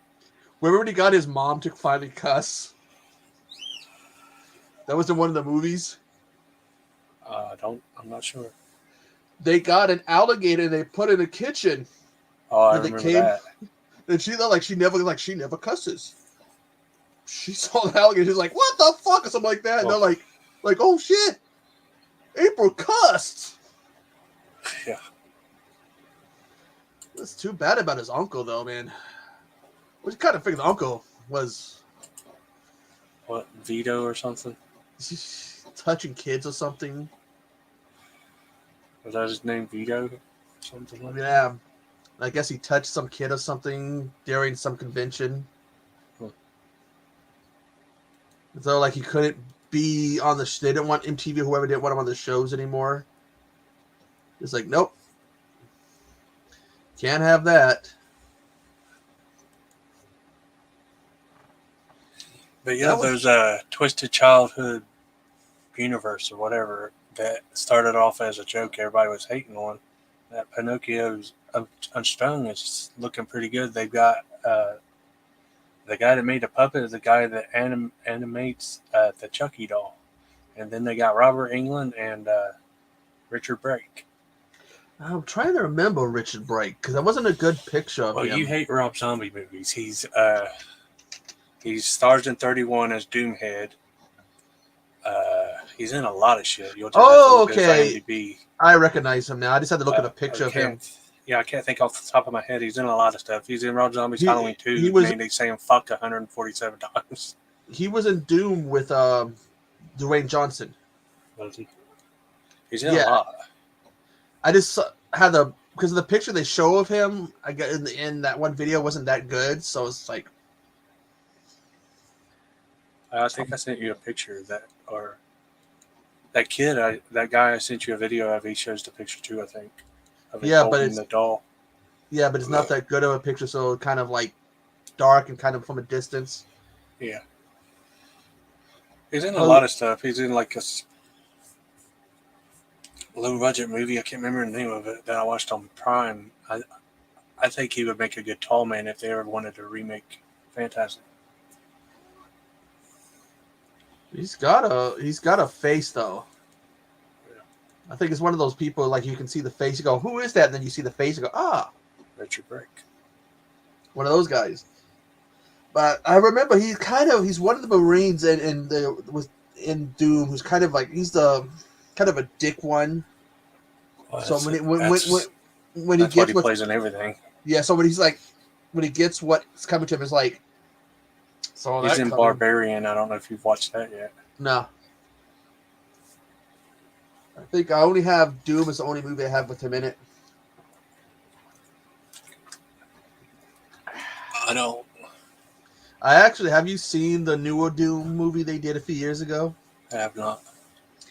Remember when he got his mom to finally cuss? That was in one of the movies. I'm not sure. They got an alligator they put in the kitchen. Oh, I remember that. And she looked like she never cusses. She saw the alligator. She's like, "What the fuck?" or something like that. And they're like, "Oh shit, April cussed." Yeah. It's too bad about his uncle, though, man. We kind of figured the uncle was what, Vito or something? Touching kids or something. Was that his name, Vito? Something like that? Yeah. I guess he touched some kid or something during some convention. So, like, he couldn't be on the... They didn't want MTV or whoever didn't want him on the shows anymore. It's like, nope. Can't have that. But yeah, there's a Twisted Childhood universe or whatever that started off as a joke everybody was hating on. That Pinocchio's Unstrung is looking pretty good. They've got the guy that made the puppet is the guy that animates the Chucky doll. And then they got Robert Englund and Richard Brake. I'm trying to remember Richard Brake because that wasn't a good picture of him. Well, you hate Rob Zombie movies. He stars in 31 as Doomhead. He's in a lot of shit. You'll just have to look at his IMDb. I recognize him now. I just had to look at a picture of him. Yeah, I can't think off the top of my head. He's in a lot of stuff. He's in Rob Zombie's Halloween 2. He was saying fuck 147 times. He was in Doom with Dwayne Johnson. Was he? He's in a lot. I just had because of the picture they show of him. I got in that one video wasn't that good, so it's like. I think I sent you a picture of that, or that kid. That guy I sent you a video of. He shows the picture too. I think. But it's the doll. Yeah, but it's not that good of a picture, so kind of like dark and kind of from a distance. Yeah. He's in a lot of stuff. He's in like a low budget movie. I can't remember the name of it that I watched on Prime. I think he would make a good tall man if they ever wanted to remake Phantasm. He's got a face though. Yeah. I think it's one of those people like you can see the face, you go, "Who is that?" And then you see the face, you go, "Ah, Richard Brake." One of those guys. But I remember he's one of the Marines in Doom who's kind of like he's the kind of a dick one. Well, so when he gets what he plays in everything. Yeah, so when he gets what's coming to him, it's like. So he's in Barbarian. I don't know if you've watched that yet. No. I think I only have Doom as the only movie I have with him in it. I don't. Have you seen the newer Doom movie they did a few years ago? I have not.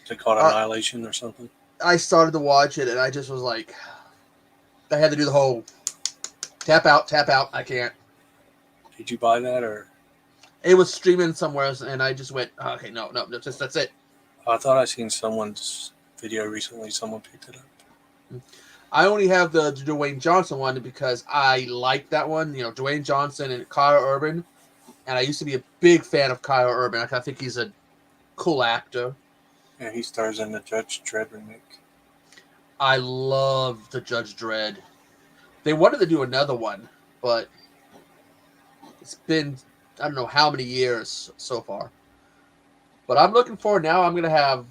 Is it called Annihilation or something? I started to watch it and I just was like, I had to do the whole tap out. I can't. Did you buy that or? It was streaming somewhere, and I just went, okay, no, that's it. I thought I seen someone's video recently. Someone picked it up. I only have the Dwayne Johnson one because I like that one. You know, Dwayne Johnson and Kyle Urban, and I used to be a big fan of Kyle Urban. I think he's a cool actor. Yeah, he stars in the Judge Dredd remake. I love the Judge Dredd. They wanted to do another one, but it's been. I don't know how many years so far, but I'm looking forward now. I'm gonna have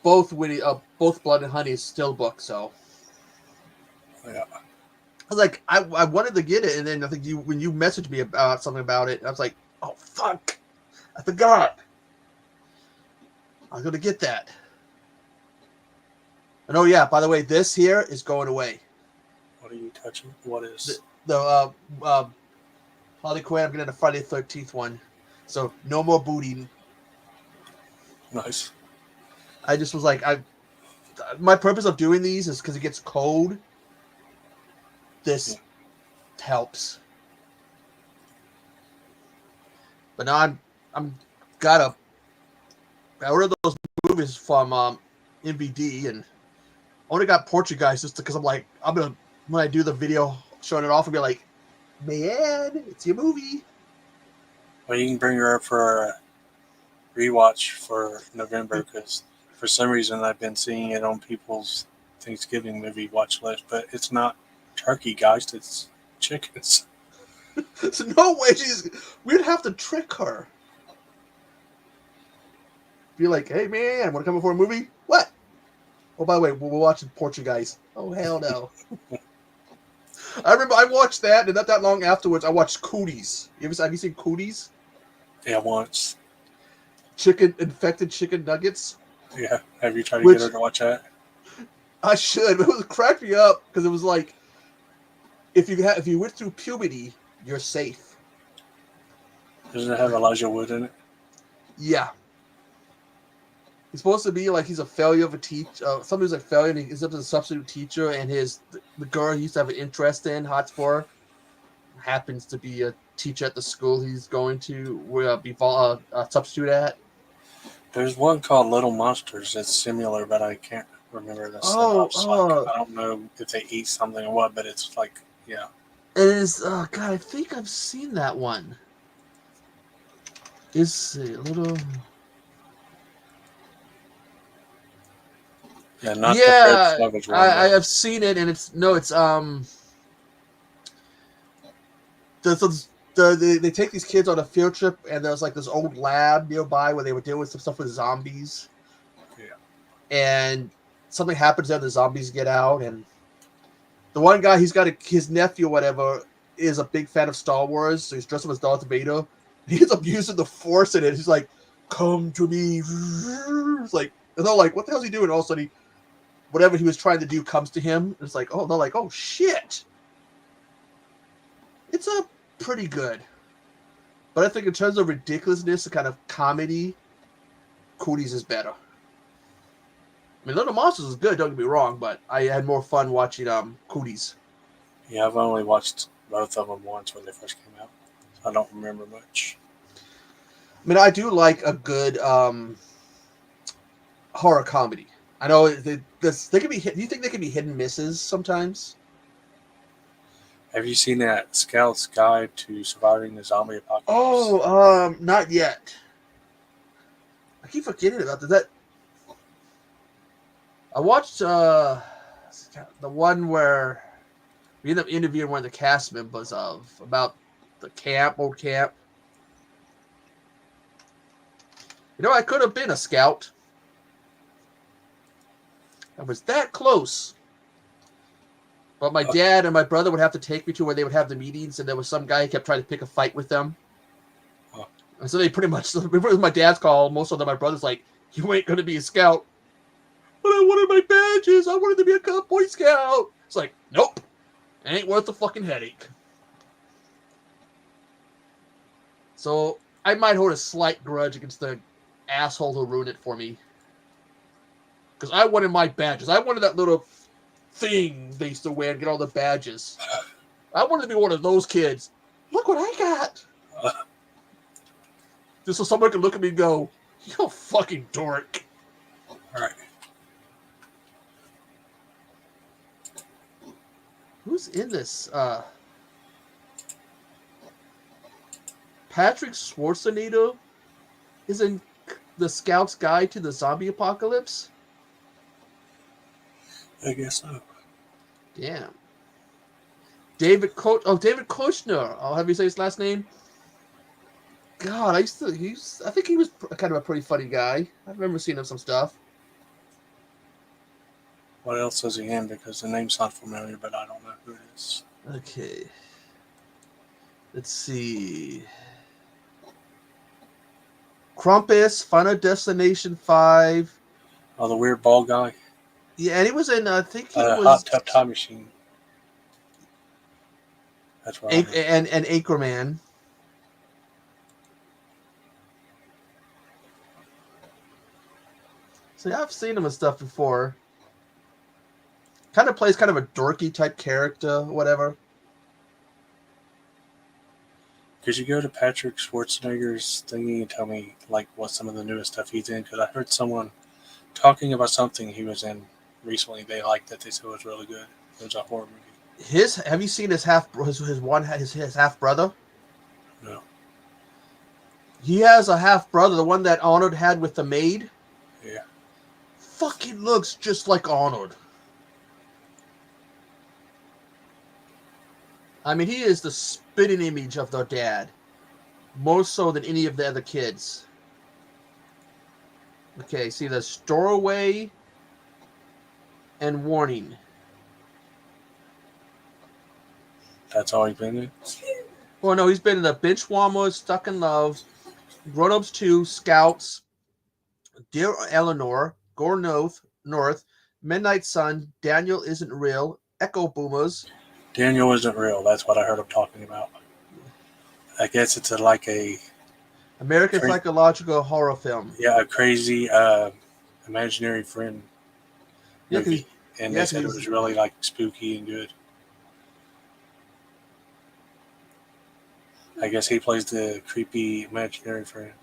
both Blood and Honey still booked. So, yeah, I was like, I wanted to get it, and then I think when you messaged me about something about it, I was like, oh fuck, I forgot. I was gonna get that. And oh yeah, by the way, this here is going away. What are you touching? What is the Harley Quinn? I'm getting a Friday the 13th one. So no more booting. Nice. I just was like, my purpose of doing these is because it gets cold. This helps. But now I'm got I ordered those movies from MVD, and only got Portuguese just because I'm like, I'm gonna, when I do the video showing it off, and be like, man, it's your movie. Well, you can bring her up for a rewatch for November because for some reason I've been seeing it on people's Thanksgiving movie watch list, but it's not turkey, guys. It's chickens. So no way we'd have to trick her. Be like, hey man, want to come before a movie? What? Oh, by the way, we're watching Portuguese. Oh hell no. I remember I watched that, and not that long afterwards, I watched Cooties. Have you seen Cooties? Yeah, once. Infected chicken nuggets. Yeah, have you tried to get her to watch that? I should, but it cracked me up because it was like, if you went through puberty, you're safe. Doesn't it have Elijah Wood in it? Yeah. He's supposed to be like he's a failure of a teacher. Somebody who's a failure, and he's up to a substitute teacher, and the girl he used to have an interest in, hot for, happens to be a teacher at the school he's going to be a substitute at. There's one called Little Monsters that's similar, but I can't remember the synopsis. I don't know if they eat something or what, but it's like, yeah. It is. God, I think I've seen that one. Is a little. Yeah, not the Fred Savage one. I have seen it, and it's they take these kids on a field trip, and there's like this old lab nearby where they were dealing with some stuff with zombies. Yeah. And something happens there, the zombies get out, and the one guy, his nephew or whatever is a big fan of Star Wars, so he's dressed up as Darth Vader. He ends up using the Force in it. He's like, "Come to me." It's like, and they're like, "What the hell is he doing?" All of a sudden, whatever he was trying to do comes to him. It's like, oh, they're like, "Oh shit!" It's a pretty good, but I think in terms of ridiculousness and kind of comedy, Cooties is better. I mean, Little Monsters is good. Don't get me wrong, but I had more fun watching Cooties. Yeah, I've only watched both of them once when they first came out. So I don't remember much. I mean, I do like a good horror comedy. I know they can be. Do you think they can be hit and misses sometimes? Have you seen that Scout's Guide to Surviving the Zombie Apocalypse? Oh, not yet. I keep forgetting about that. I watched the one where we ended up interviewing one of the cast members about the old camp. You know, I could have been a scout. I was that close. But my dad and my brother would have to take me to where they would have the meetings, and there was some guy who kept trying to pick a fight with them. Oh. And so they pretty much, it was my dad's call. Most of them, my brother's like, "You ain't going to be a scout." But I wanted my badges. I wanted to be a Boy Scout. It's like, nope. It ain't worth the fucking headache. So I might hold a slight grudge against the asshole who ruined it for me. Because I wanted my badges. I wanted that little thing they used to wear and get all the badges. I wanted to be one of those kids. Look what I got. Just so someone could look at me and go, "You fucking dork." All right. Who's in this? Patrick Schwarzenegger is in the Scout's Guide to the Zombie Apocalypse. I guess so. Damn. David Kochner. I'll have you say his last name. God, I think he was kind of a pretty funny guy. I remember seeing him some stuff. What else is he in? Because the name's not familiar, but I don't know who it is. Okay. Let's see. Krampus, Final Destination 5. Oh, the weird bald guy? Yeah, and he was in, I think he was... Hot Tub Time Machine. That's right. And Anchorman. So yeah, I've seen him and stuff before. Kind of plays kind of a dorky type character, whatever. Could you go to Patrick Schwarzenegger's thingy and tell me like what some of the newest stuff he's in? Because I heard someone talking about something he was in recently. They liked that. They said it was really good. It was a horror movie. Have you seen his half brother? No. He has a half brother, the one that Arnold had with the maid. Yeah. Fucking looks just like Arnold. I mean, he is the spitting image of their dad. More so than any of the other kids. Okay, see, there's Storaway and Warning. That's all he's been in? Well, no, he's been in the Benchwarmers, Stuck in Love, Grown Ups 2, Scouts, Dear Eleanor, Gore North, Midnight Sun, Daniel Isn't Real, Echo Boomers. Daniel Isn't Real. That's what I heard him talking about. I guess it's like a American psychological horror film. Yeah, a crazy imaginary friend movie. And they said it was really like spooky and good. I guess he plays the creepy imaginary friend.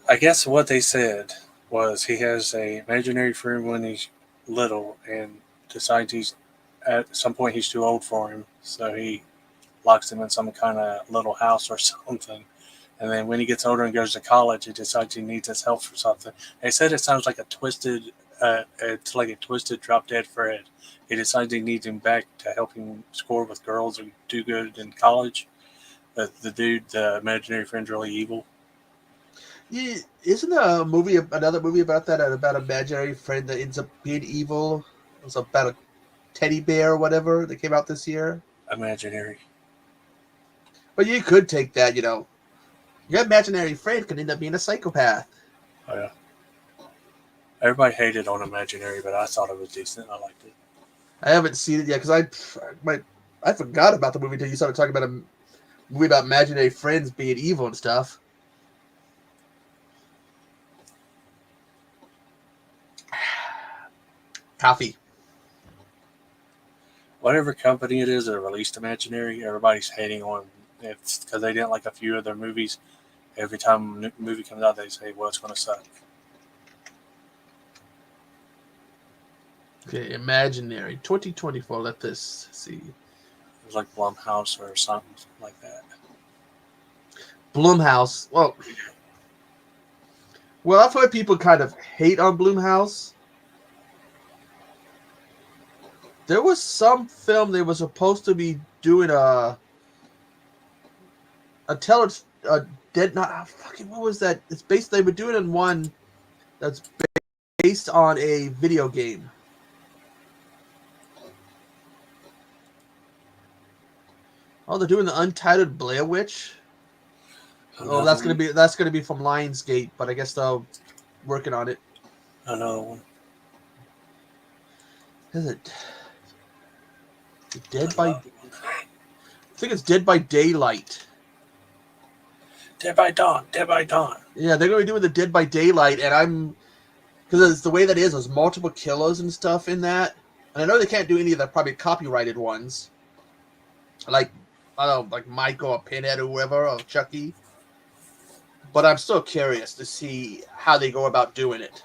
I guess what they said was he has a imaginary friend when he's little and decides he's at some point he's too old for him, so he locks him in some kind of little house or something. And then when he gets older and goes to college, he decides he needs his help for something. They said it sounds like it's like a twisted Drop Dead Fred. He decides he needs him back to help him score with girls and do good in college. But the imaginary friend's really evil. Yeah, isn't there another movie about that, about an imaginary friend that ends up being evil? It was about a teddy bear or whatever that came out this year. Imaginary. But you could take that, your imaginary friend could end up being a psychopath. Oh, yeah. Everybody hated on Imaginary, but I thought it was decent. I liked it. I haven't seen it yet because I forgot about the movie until you started talking about a movie about imaginary friends being evil and stuff. Coffee. Whatever company it is that released Imaginary, everybody's hating on it. It's because they didn't like a few of their movies. Every time a movie comes out, they say, well, it's going to suck. Okay, Imaginary 2024. Let this see. It was like Blumhouse or something like that. Blumhouse. Well, I've heard people kind of hate on Blumhouse. There was some film they were supposed to be doing what was that? It's based. They were doing in one that's based on a video game. Oh, they're doing the Untitled Blair Witch. Oh, that's gonna be from Lionsgate, but I guess they're working on it. Another one. Is it Dead by? I think it's Dead by Daylight. Dead by Dawn. Dead by Dawn. Yeah, they're gonna be doing the Dead by Daylight, and because it's the way that is. There's multiple killers and stuff in that, and I know they can't do any of the probably copyrighted ones, like I don't know, like Michael or Pinhead or whoever or Chucky. But I'm still curious to see how they go about doing it.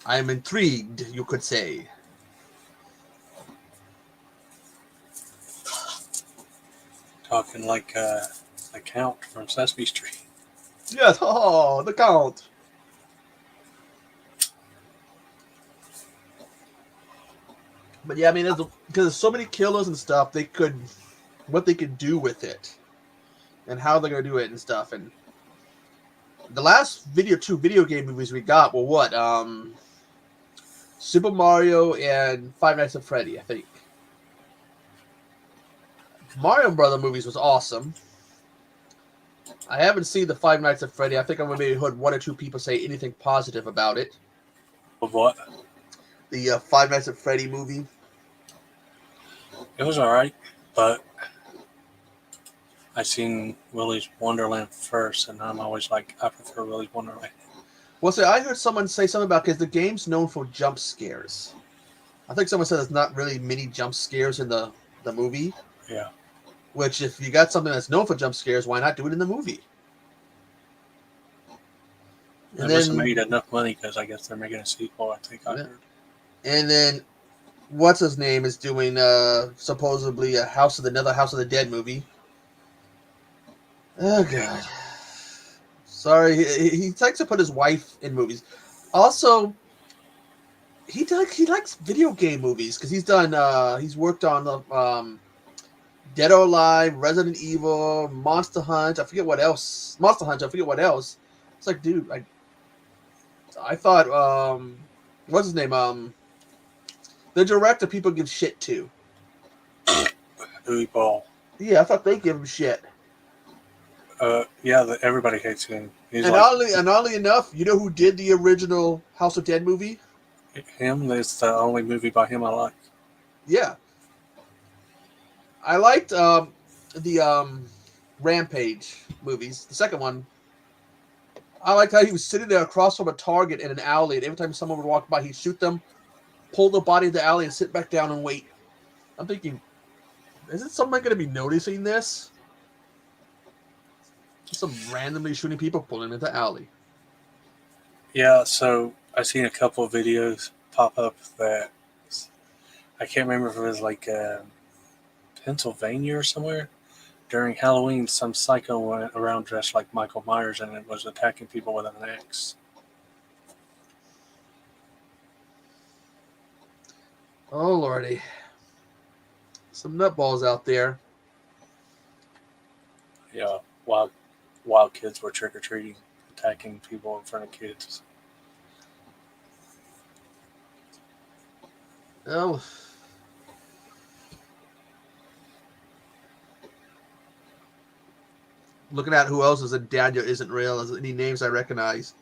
I'm intrigued, you could say. Talking like a Count from Sesame Street. Yes, oh, the Count. But yeah, I mean, because there's so many killers and stuff, what they could do with it, and how they're gonna do it and stuff. And the last two video game movies we got were what? Super Mario and Five Nights at Freddy, I think. Mario Brother movies was awesome. I haven't seen the Five Nights at Freddy. I think I've maybe heard one or two people say anything positive about it. Of what? The Five Nights at Freddy movie. It was alright, but I seen Willy's Wonderland first, and I'm always like, I prefer Willy's Wonderland. Well, see, I heard someone say something about because the game's known for jump scares. I think someone said there's not really many jump scares in the movie. Yeah. Which, if you got something that's known for jump scares, why not do it in the movie? They must have made enough money because I guess they're making a sequel. I think I heard. And then, what's his name is doing supposedly another House of the Dead movie. Oh God. Sorry, he likes to put his wife in movies. Also, he likes video game movies because he's worked on Dead or Alive, Resident Evil, Monster Hunter. I forget what else. It's like, dude, I thought what's his name? The director people give shit to. Uwe Ball. Yeah, I thought they give him shit. Yeah, everybody hates him. Oddly enough, you know who did the original House of Dead movie? Him. It's the only movie by him I like. Yeah, I liked the Rampage movies. The second one, I liked how he was sitting there across from a target in an alley, and every time someone would walk by, he'd shoot them, pull the body of the alley, and sit back down and wait. I'm thinking, isn't someone going to be noticing this? Just some randomly shooting people, pulling them into the alley. Yeah, so I seen a couple of videos pop up that I can't remember if it was like Pennsylvania or somewhere. During Halloween, some psycho went around dressed like Michael Myers and it was attacking people with an axe. Oh, Lordy. Some nutballs out there. Yeah, wild kids were trick-or-treating, attacking people in front of kids. Oh. Looking at who else is a dad that isn't real. Is any names I recognize?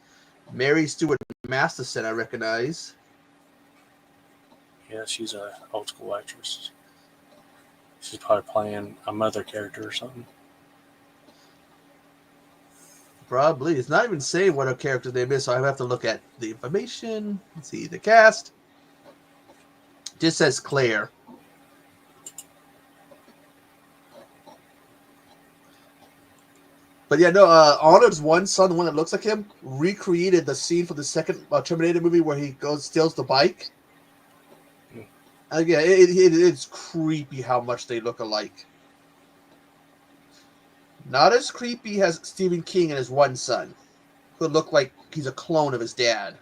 Mary Stuart Masterson I recognize. Yeah, she's an old school actress. She's probably playing a mother character or something. Probably. It's not even saying what her character's name is, so I have to look at the information. Let's see the cast. Just says Claire. But yeah, no, Arnold's one son, the one that looks like him, recreated the scene for the second Terminator movie where he steals the bike. Again, it's creepy how much they look alike. Not as creepy as Stephen King and his one son, who look like he's a clone of his dad.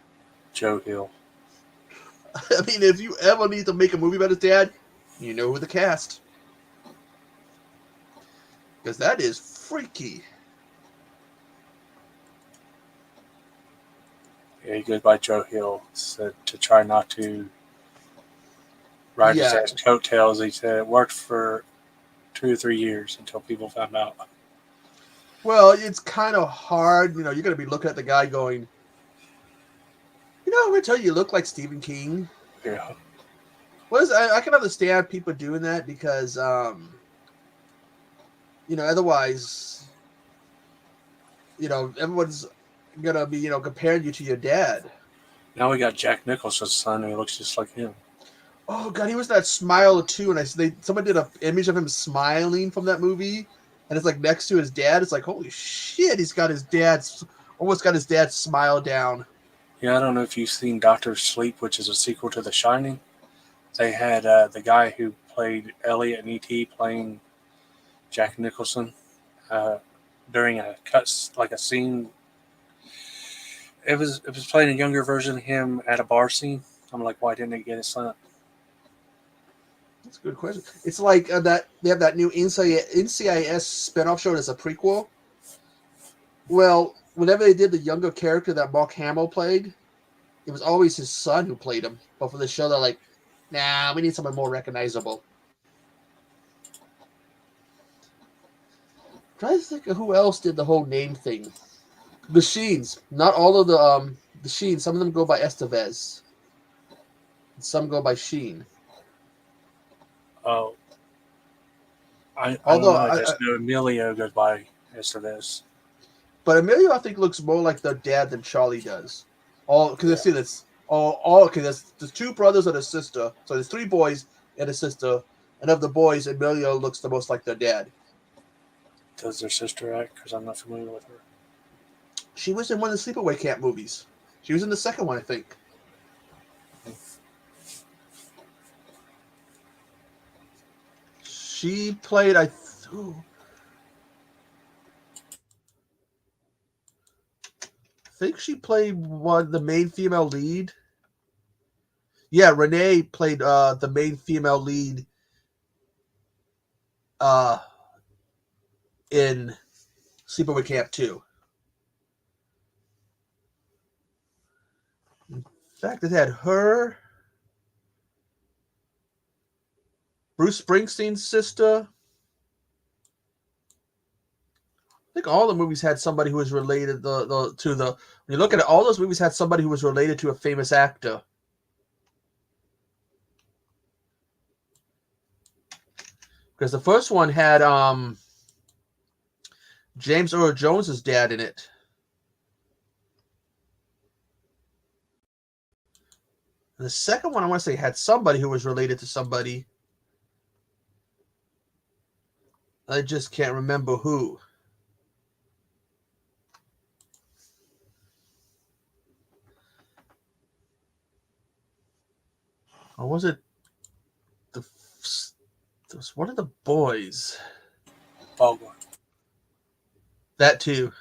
Joe Hill. I mean, if you ever need to make a movie about his dad, you know who the cast. Because that is freaky. Yeah, he goes by Joe Hill. Said to try not to ride his ass coattails. He said it worked for 2 or 3 years until people found out. Well, it's kind of hard. You know, you're going to be looking at the guy going, you know, I'm going to tell you look like Stephen King. Yeah. I can understand people doing that because, you know, otherwise, you know, everyone's going to be, you know, comparing you to your dad. Now we got Jack Nicholson's son who looks just like him. Oh, God, he was that Smile too. And someone did an image of him smiling from that movie. And it's like next to his dad. It's like, holy shit, he's got his dad's, almost got his dad's smile down. Yeah, I don't know if you've seen Doctor Sleep, which is a sequel to The Shining. They had the guy who played Elliot in E.T. playing Jack Nicholson during a scene. It was playing a younger version of him at a bar scene. I'm like, why didn't they get his son? That's a good question. It's like that they have that new NCIS spinoff show that's a prequel. Well, whenever they did the younger character that Mark Hamill played, it was always his son who played him. But for the show, they're like, nah, we need someone more recognizable. Try to think of who else did the whole name thing. The Sheens. Not all of the Sheens. Some of them go by Estevez. Some go by Sheen. Oh. I don't Although, know. I just know Emilio goes by as to this. but Emilio, I think, looks more like the dad than Charlie does. All because Yeah. see that's all okay. There's two brothers and a sister, so there's three boys and a sister. And of the boys, Emilio looks the most like their dad. Does their sister act? Because I'm not familiar with her. She was in one of the Sleepaway Camp movies. She was in the second one, I think. She played, think she played the main female lead. Yeah, Renee played the main female lead uh, in Sleepaway Camp 2. In fact, it had her, Bruce Springsteen's sister. I think all the movies had somebody who was related to the. When you look at it, all those movies had somebody who was related to a famous actor. Because the first one had James Earl Jones's dad in it. And the second one, I want to say, had somebody who was related to somebody. I just can't remember who. Or was it it was one of the boys? Foghorn. That too.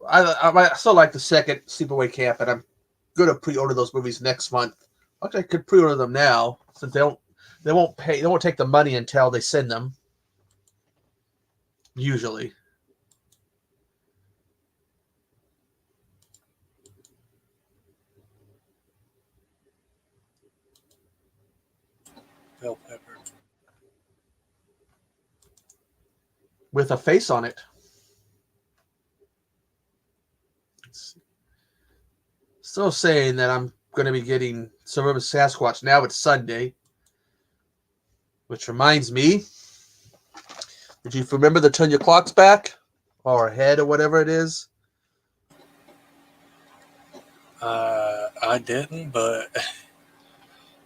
I still like the second Sleepaway Camp, and I'm going to pre-order those movies next month. Actually, I could pre-order them now since they won't take the money until they send them. Usually. Bell pepper. With a face on it. Still saying that I'm going to be getting Suburban Sasquatch. Now it's Sunday. Which reminds me, did you remember to turn your clocks back? Or ahead or whatever it is? I didn't, but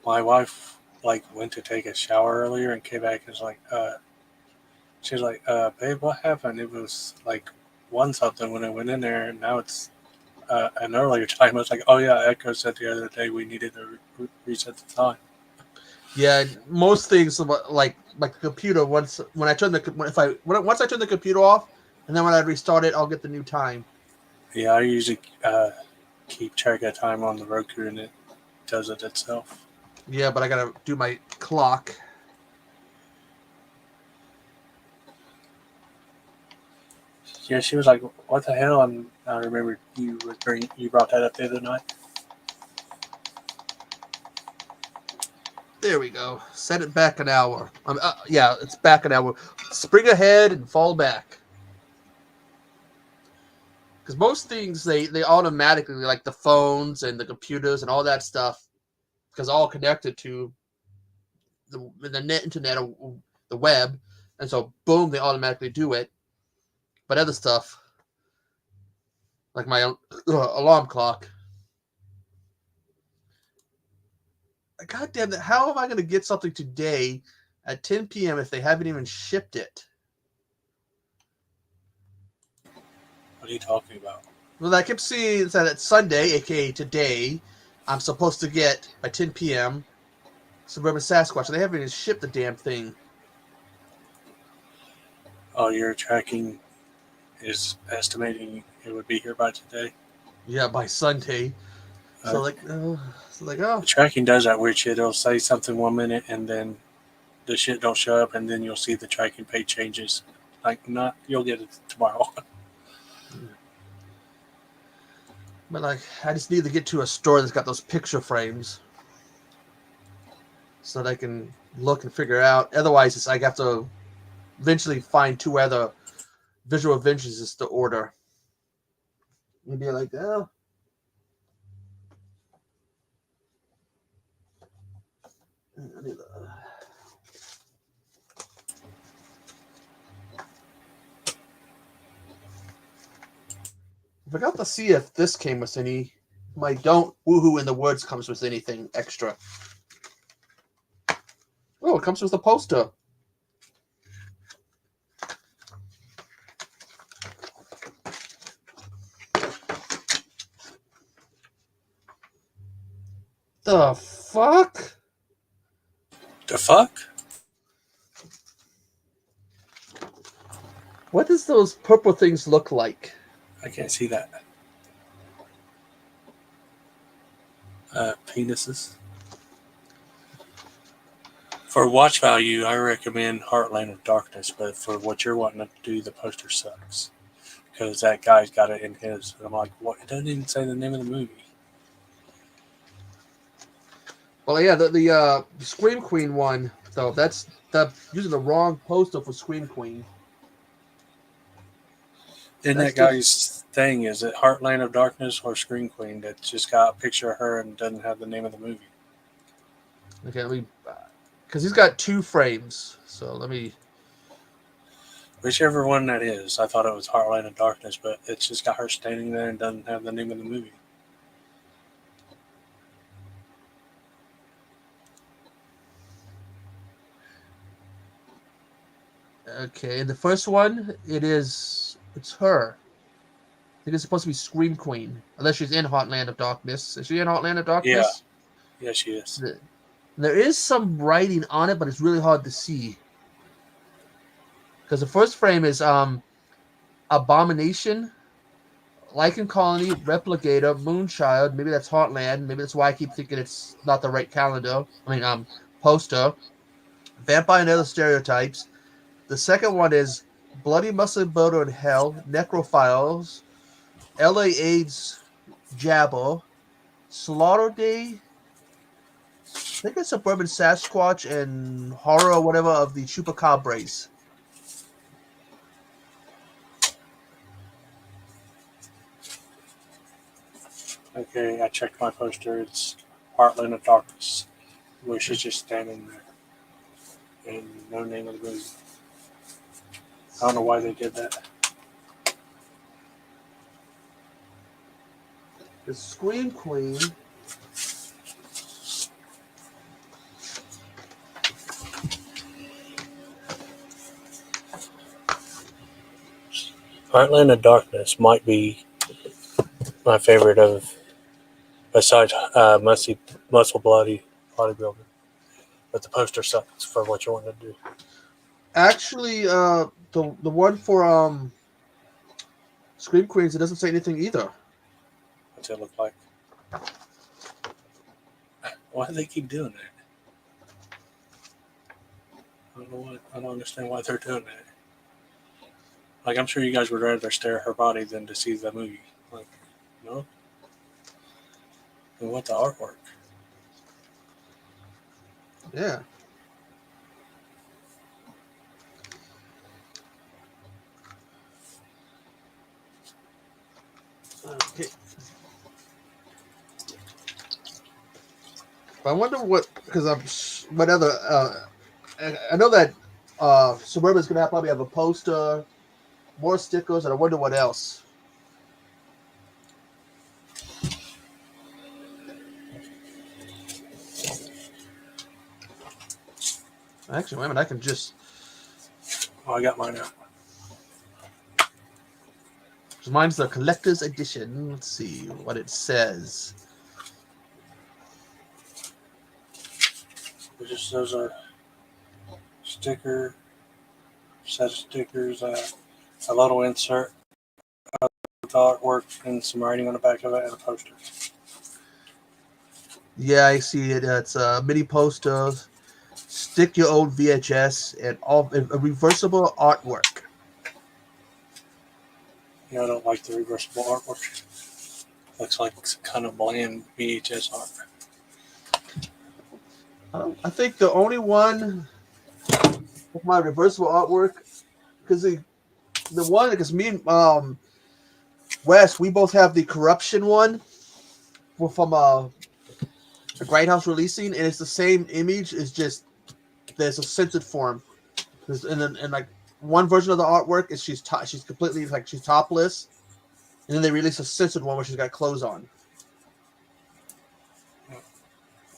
my wife went to take a shower earlier and came back and was like, she's like, babe, what happened? It was like one something when I went in there, and now it's an earlier time. I was like, oh yeah, Echo said the other day we needed to reset the time. Yeah, most things like the computer. Once I turn the computer off, and then when I restart it, I'll get the new time. Yeah, I usually keep track of time on the Roku, and it does it itself. Yeah, but I gotta do my clock. Yeah, she was like, "What the hell?" And I remember you brought that up the other night. There we go. Set it back an hour. Yeah, it's back an hour. Spring ahead and fall back. Because most things they automatically, like the phones and the computers and all that stuff, because all connected to the net internet or the web, and so boom, they automatically do it. But other stuff, like my alarm clock, God damn it! How am I going to get something today at 10 p.m. if they haven't even shipped it? What are you talking about? Well, I kept seeing that it's Sunday, aka today, I'm supposed to get by 10 p.m. Suburban Sasquatch, and they haven't even shipped the damn thing. Oh, your tracking is estimating it would be here by today. Yeah, by Sunday. So The tracking does that weird shit. It'll say something 1 minute, and then the shit don't show up, and then you'll see the tracking page changes. Like, not you'll get it tomorrow. But I just need to get to a store that's got those picture frames, so that I can look and figure out. Otherwise, it's I have to eventually find two other visual adventures to order. And be like, oh. Forgot to see if this came with any. My don't woohoo in the woods comes with anything extra. Oh, it comes with a poster. The fuck? The fuck? What does those purple things look like? I can't see that. Penises. For watch value, I recommend Heartland of Darkness, but for what you're wanting to do, the poster sucks. Because that guy's got it in his. And I'm like, what? It doesn't even say the name of the movie. Well, yeah, the Scream Queen one, though, that's using the wrong poster for Scream Queen. Then that guy's thing, is it Heartland of Darkness or Scream Queen that's just got a picture of her and doesn't have the name of the movie? Okay, let me, because he's got 2 frames, so let me. Whichever one that is, I thought it was Heartland of Darkness, but it's just got her standing there and doesn't have the name of the movie. Okay, the first one, it's her. I think it's supposed to be Scream Queen, unless she's in Heartland of Darkness. Is she in Heartland of Darkness? Yeah, she is. There is some writing on it, but it's really hard to see. Because the first frame is Abomination, Lichen Colony, Replicator, Moonchild. Maybe that's Heartland. Maybe that's why I keep thinking it's not the right poster. Vampire and Other Stereotypes. The second one is Bloody Muscle Boulder in Hell, Necrophiles, LA AIDS Jabber, Slaughter Day. I think it's Suburban Sasquatch and Horror or whatever of the Chupacabras. Okay, I checked my poster. It's Heartland of Darkness, where she's just standing there. And no name of the movie. I don't know why they did that. The Scream Queen. Heartland of Darkness might be my favorite of, besides Muscle Bloody Bodybuilder. But the poster sucks for what you want to do. Actually, the one for Scream Queens, it doesn't say anything either. What's it look like? Why do they keep doing that? I don't understand why they're doing that. Like, I'm sure you guys would rather stare at her body than to see the movie. Like, no? We want the artwork. Yeah. Okay. I wonder what, because what other, I know that Suburban's going to probably have a poster, more stickers, and I wonder what else. Actually, wait a minute, I can just... Oh, I got mine out. Mine's the collector's edition. Let's see what it says. It just shows a sticker, set of stickers, a little insert with artwork and some writing on the back of it, and a poster. Yeah, I see it. It's mini posters, stick your old VHS, and a reversible artwork. Yeah, I don't like the reversible artwork. Looks like kind of bland VHS art. I think the only one with my reversible artwork, because me and Wes, we both have the corruption one from a Grindhouse releasing, and it's the same image. It's just there's a censored form. And like one version of the artwork is she's completely like she's topless, and then they release a censored one where she's got clothes on.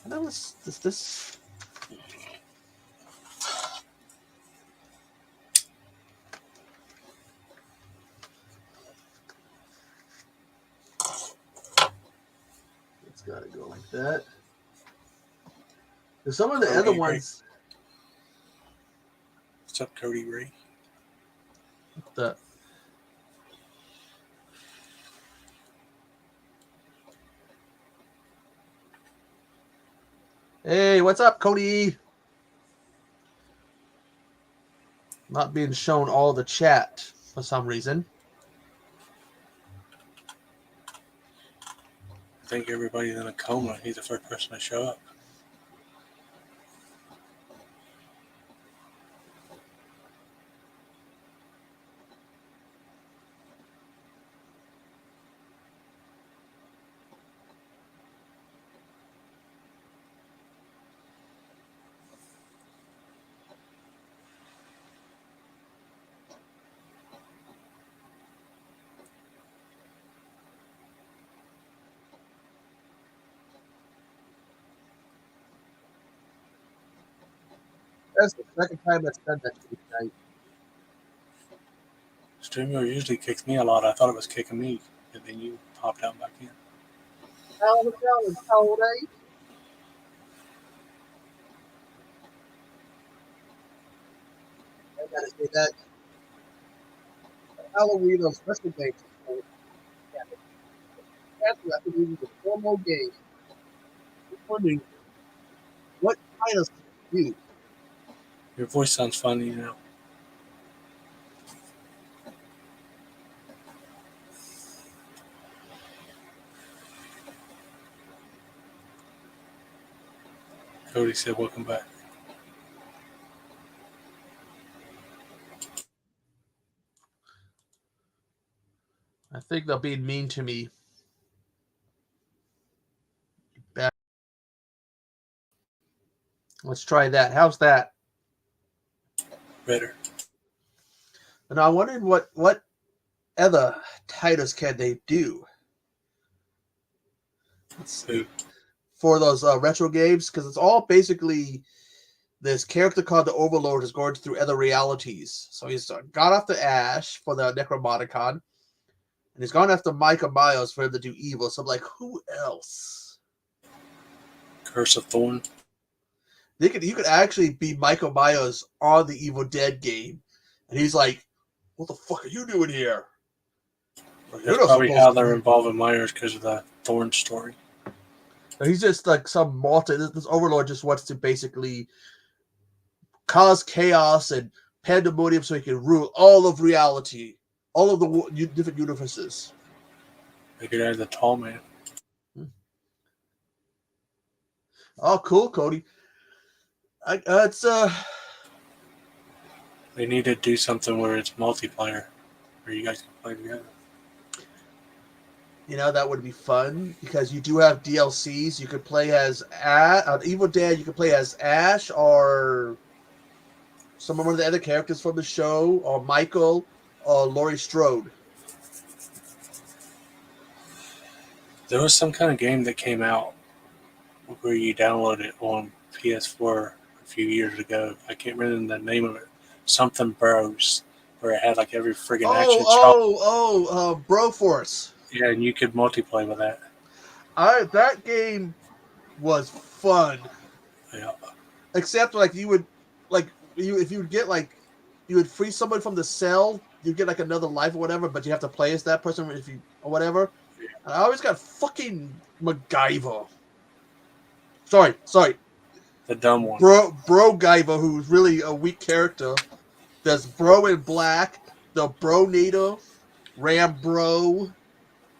And that was this. It's got to go like that. There's some of the Cody other Ray. ones. What's up, Cody Ray? The Hey, what's up, Cody? Not being shown all the chat for some reason. I think everybody's in a coma. He's the first person to show up. That's the second time that's done that to me tonight. Streamer usually kicks me a lot. I thought it was kicking me, and then you popped out back in. How's it going, Cody? I gotta say that Halloween of special games. I think we need a formal game. I'm wondering what titles to do. Your voice sounds funny now. Cody said, "Welcome back." I think they're being mean to me. Let's try that. How's that? Better. And I wondered what other titles can they do? Let's see. For those retro games, because it's all basically this character called the Overlord is going through other realities. So he's gone after Ash for the Necromonicon, and he's gone after Micah Myers for him to do evil. So I'm like, who else? Curse of Thorn. You could actually be Michael Myers on the Evil Dead game, and he's like, "What the fuck are you doing here?" That's probably how they're involving Myers because of the Thorn story. He's just like some multi. This Overlord just wants to basically cause chaos and pandemonium so he can rule all of reality, all of the different universes. They could add the Tall Man. Oh, cool, Cody. It's They need to do something where it's multiplayer, where you guys can play together. You know, that would be fun because you do have DLCs. You could play as Evil Dead. You could play as Ash or some of the other characters from the show, or Michael, or Laurie Strode. There was some kind of game that came out where you download it on PS4 a few years ago. I can't remember the name of it. Something Bros, where it had like every friggin' action shot. Broforce. Yeah, and you could multiplayer with that. That game was fun. Yeah. Except like you would if you would get like you would free someone from the cell, you get like another life or whatever, but you have to play as that person if you or whatever. Yeah. And I always got fucking MacGyver. Sorry. The dumb one. Bro Guyver, who's really a weak character. There's Bro in Black, the Bro Nader, Ram Bro.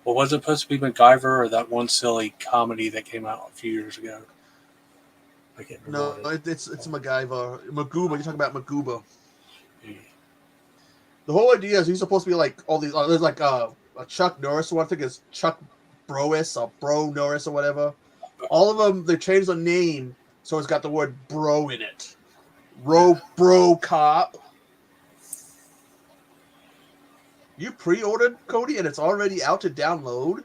Well, was it supposed to be MacGyver or that one silly comedy that came out a few years ago? I can't remember. No, it's MacGyver. Magooba. You're talking about Magooba. Yeah. The whole idea is he's supposed to be like all these. There's like a Chuck Norris one. I think it's Chuck Brois or Bro Norris or whatever. All of them, they changed the name so it's got the word bro in it. Bro Cop. You pre-ordered, Cody, and it's already out to download?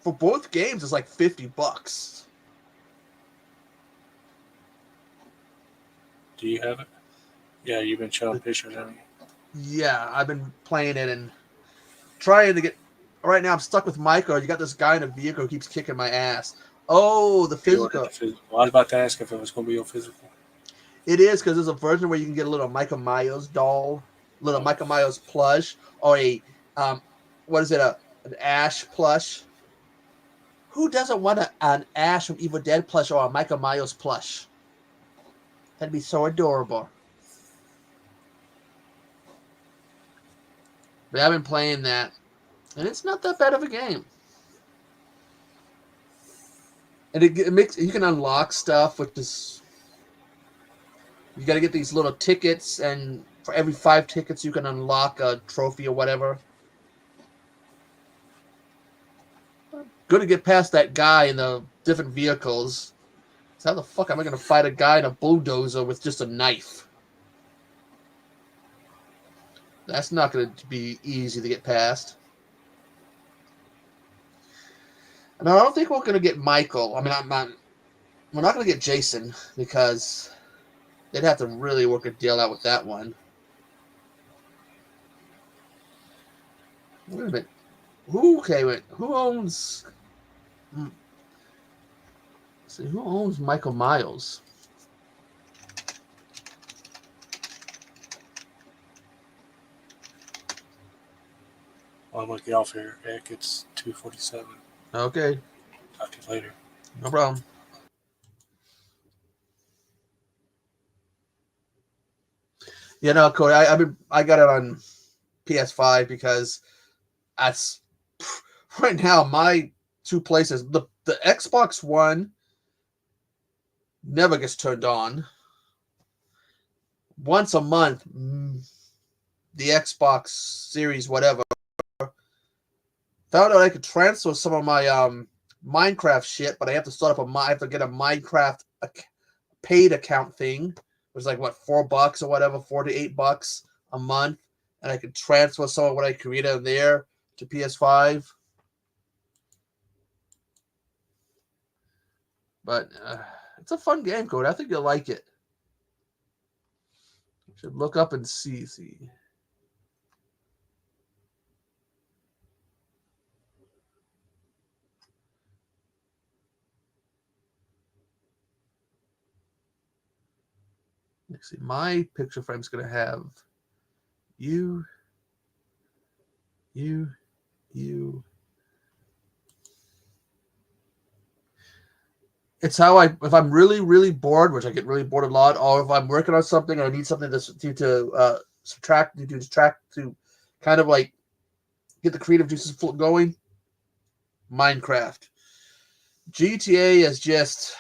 For both games, it's like $50. Do you have it? Yeah, you've been showing pictures, haven't you? Yeah, I've been playing it and trying to get. Right now, I'm stuck with Micah. You got this guy in a vehicle who keeps kicking my ass. Oh, the You ordered physical. the physical. Well, I was about to ask if it was going to be a physical. It is because there's a version where you can get a little Micah Myers doll, little Oh. Micah Myers plush, or a what is it? An Ash plush. Who doesn't want an Ash from Evil Dead plush or a Micah Myers plush? That'd be so adorable. But I've been playing that, and it's not that bad of a game. And it makes you can unlock stuff with this. You got to get these little tickets, and for every 5 tickets, you can unlock a trophy or whatever. Good to get past that guy in the different vehicles. So how the fuck am I going to fight a guy in a bulldozer with just a knife? That's not going to be easy to get past. And I don't think we're going to get Michael. I mean, we're not going to get Jason because they'd have to really work a deal out with that one. Wait a minute. Who owns... See, who owns Michael Miles? Well, I'm going to get off here, Eric. It's 2:47. Okay. Talk to you later. No problem. Yeah, no, Cody, I got it on PS5 because that's right now my 2 places. The Xbox One never gets turned on. Once a month, the Xbox Series, whatever, found out I could transfer some of my Minecraft shit, but I have to I have to get a Minecraft paid account thing. It was like what, $4 or whatever, $4 to $8 a month, and I could transfer some of what I created in there to PS5. But it's a fun game, Code. I think you'll like it. You should look up and see. Let's see. My picture frame's going to have you. It's how if I'm really, really bored, which I get really bored a lot, or if I'm working on something and I need something to subtract, to distract, to kind of like get the creative juices going, Minecraft. GTA is just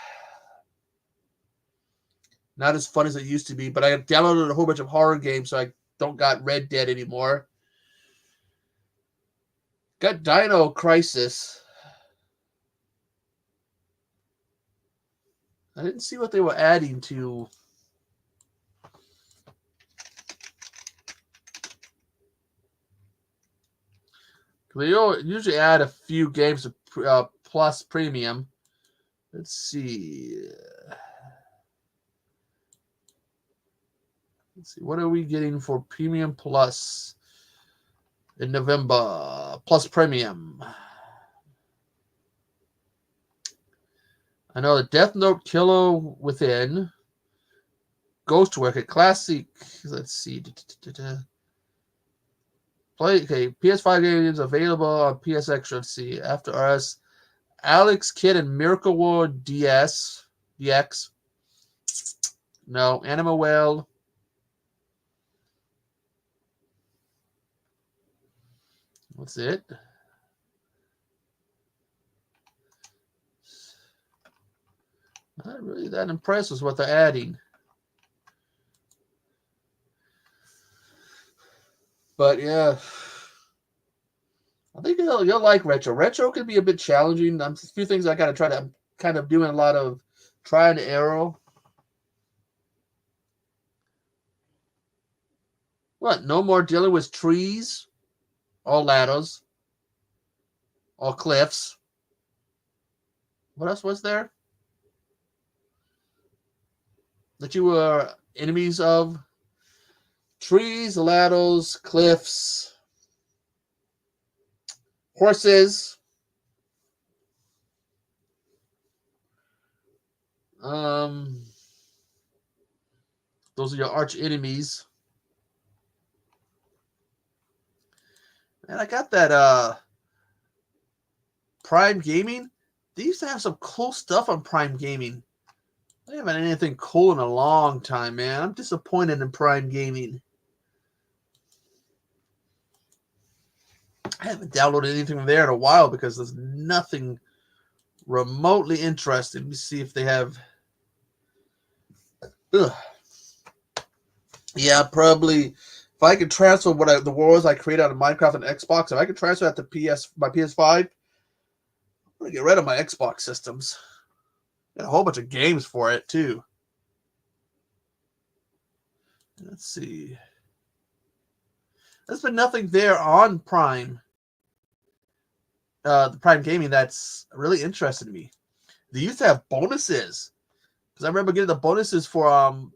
not as fun as it used to be, but I downloaded a whole bunch of horror games, so I don't got Red Dead anymore. Got Dino Crisis. I didn't see what they were adding to. They usually add a few games to Plus Premium. Let's see. What are we getting for Premium Plus in November? Plus Premium. I know the Death Note Killer Within. Ghost Worker Classic. Let's see. PS5 games available on PSX. Let's see. After Us, Alex Kidd and Miracle World DX. No. Anima Well. What's it? Not really that impressed with what they're adding. But yeah. I think you'll like retro. Retro can be a bit challenging. A few things I gotta try to. I'm kind of doing a lot of try and error. What? No more dealing with trees, or ladders, or cliffs. What else was there that you were enemies of? Trees, ladders, cliffs, horses. Um, those are your arch enemies. And I got that Prime Gaming. They used to have some cool stuff on Prime Gaming. I haven't had anything cool in a long time, man. I'm disappointed in Prime Gaming. I haven't downloaded anything from there in a while because there's nothing remotely interesting. Let me see if they have. Ugh. Yeah, probably. If I could transfer the worlds I create out of Minecraft and Xbox, if I could transfer that to my PS5, I'm gonna get rid of my Xbox systems. Got a whole bunch of games for it too. Let's see. There's been nothing there on Prime, the Prime Gaming, that's really interested me. They used to have bonuses because I remember getting the bonuses for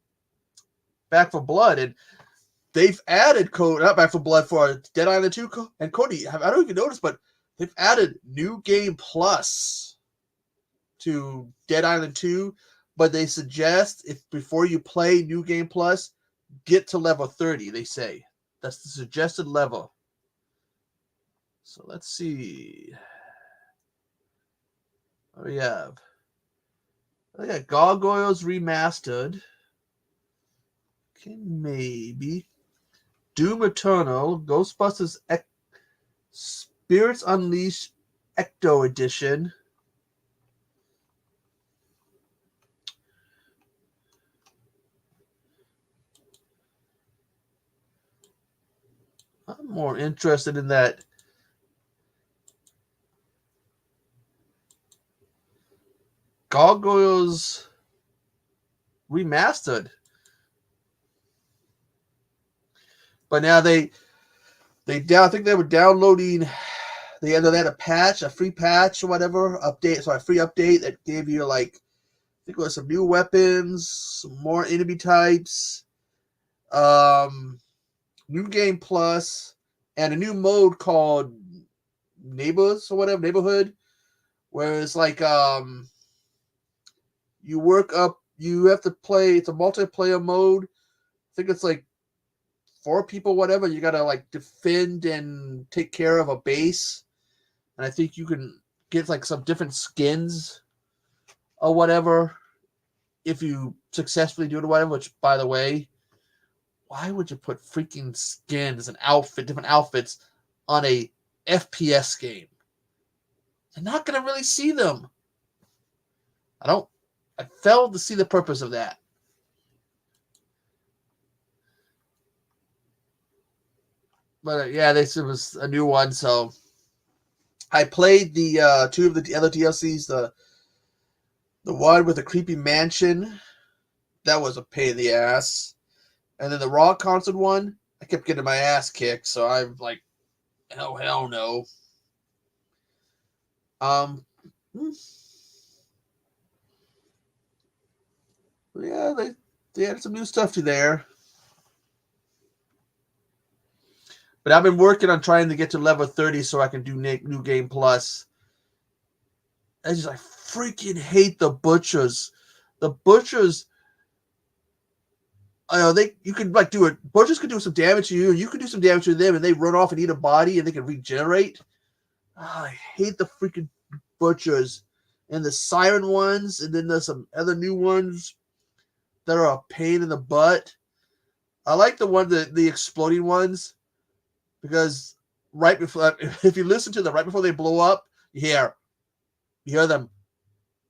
Back for Blood, and they've added code not Back for Blood for Dead Island 2 and Cody. I don't even notice, but they've added New Game Plus to Dead Island 2. But they suggest if before you play New Game Plus, get to level 30. They say that's the suggested level. So let's see. What do we have? I got Gargoyles Remastered. Okay, maybe. Doom Eternal, Ghostbusters Spirits Unleashed Ecto Edition. I'm more interested in that. Gargoyles Remastered. But now I think they were downloading. They had a patch, a free patch or whatever update. So a free update that gave you I think it was some new weapons, some more enemy types, new game plus, and a new mode called Neighbors or whatever, Neighborhood, where it's you work up, you have to play. It's a multiplayer mode. I think it's 4 people, whatever. You gotta defend and take care of a base, and I think you can get some different skins or whatever if you successfully do it or whatever. Which, by the way, why would you put freaking skins and different outfits on a FPS game? You're not gonna really see them. I failed to see the purpose of that. But yeah, this was a new one, so I played the 2 of the other DLCs. The one with the creepy mansion, that was a pain in the ass, and then the Raw concert one, I kept getting my ass kicked. So I'm like, hell no. Yeah, they added some new stuff to there. But I've been working on trying to get to level 30 so I can do New Game Plus. I freaking hate the butchers. The butchers, you can do it. Butchers can do some damage to you, and you can do some damage to them, and they run off and eat a body, and they can regenerate. I hate the freaking butchers, and the siren ones, and then there's some other new ones that are a pain in the butt. I like the exploding ones, because right before, if you listen to them right before they blow up, you hear them,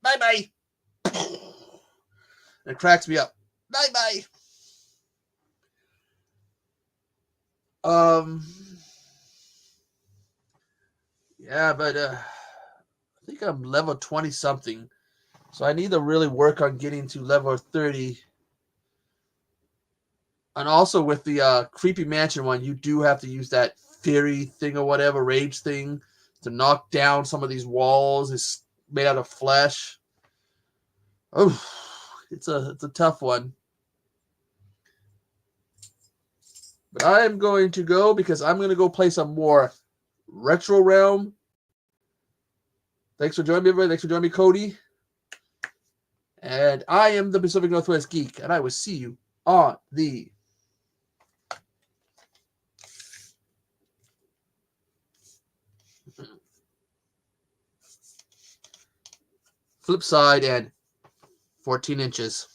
bye bye. It cracks me up. Bye bye. Yeah, but I think I'm level 20 something. So I need to really work on getting to level 30. And also with the Creepy Mansion one, you do have to use that fairy thing or whatever, rage thing, to knock down some of these walls. It's made out of flesh. Oh, it's a tough one. But I am going to go because I'm going to go play some more Retro Realm. Thanks for joining me, everybody. Thanks for joining me, Cody. And I am the Pacific Northwest Geek, and I will see you on the flip side and 14 inches.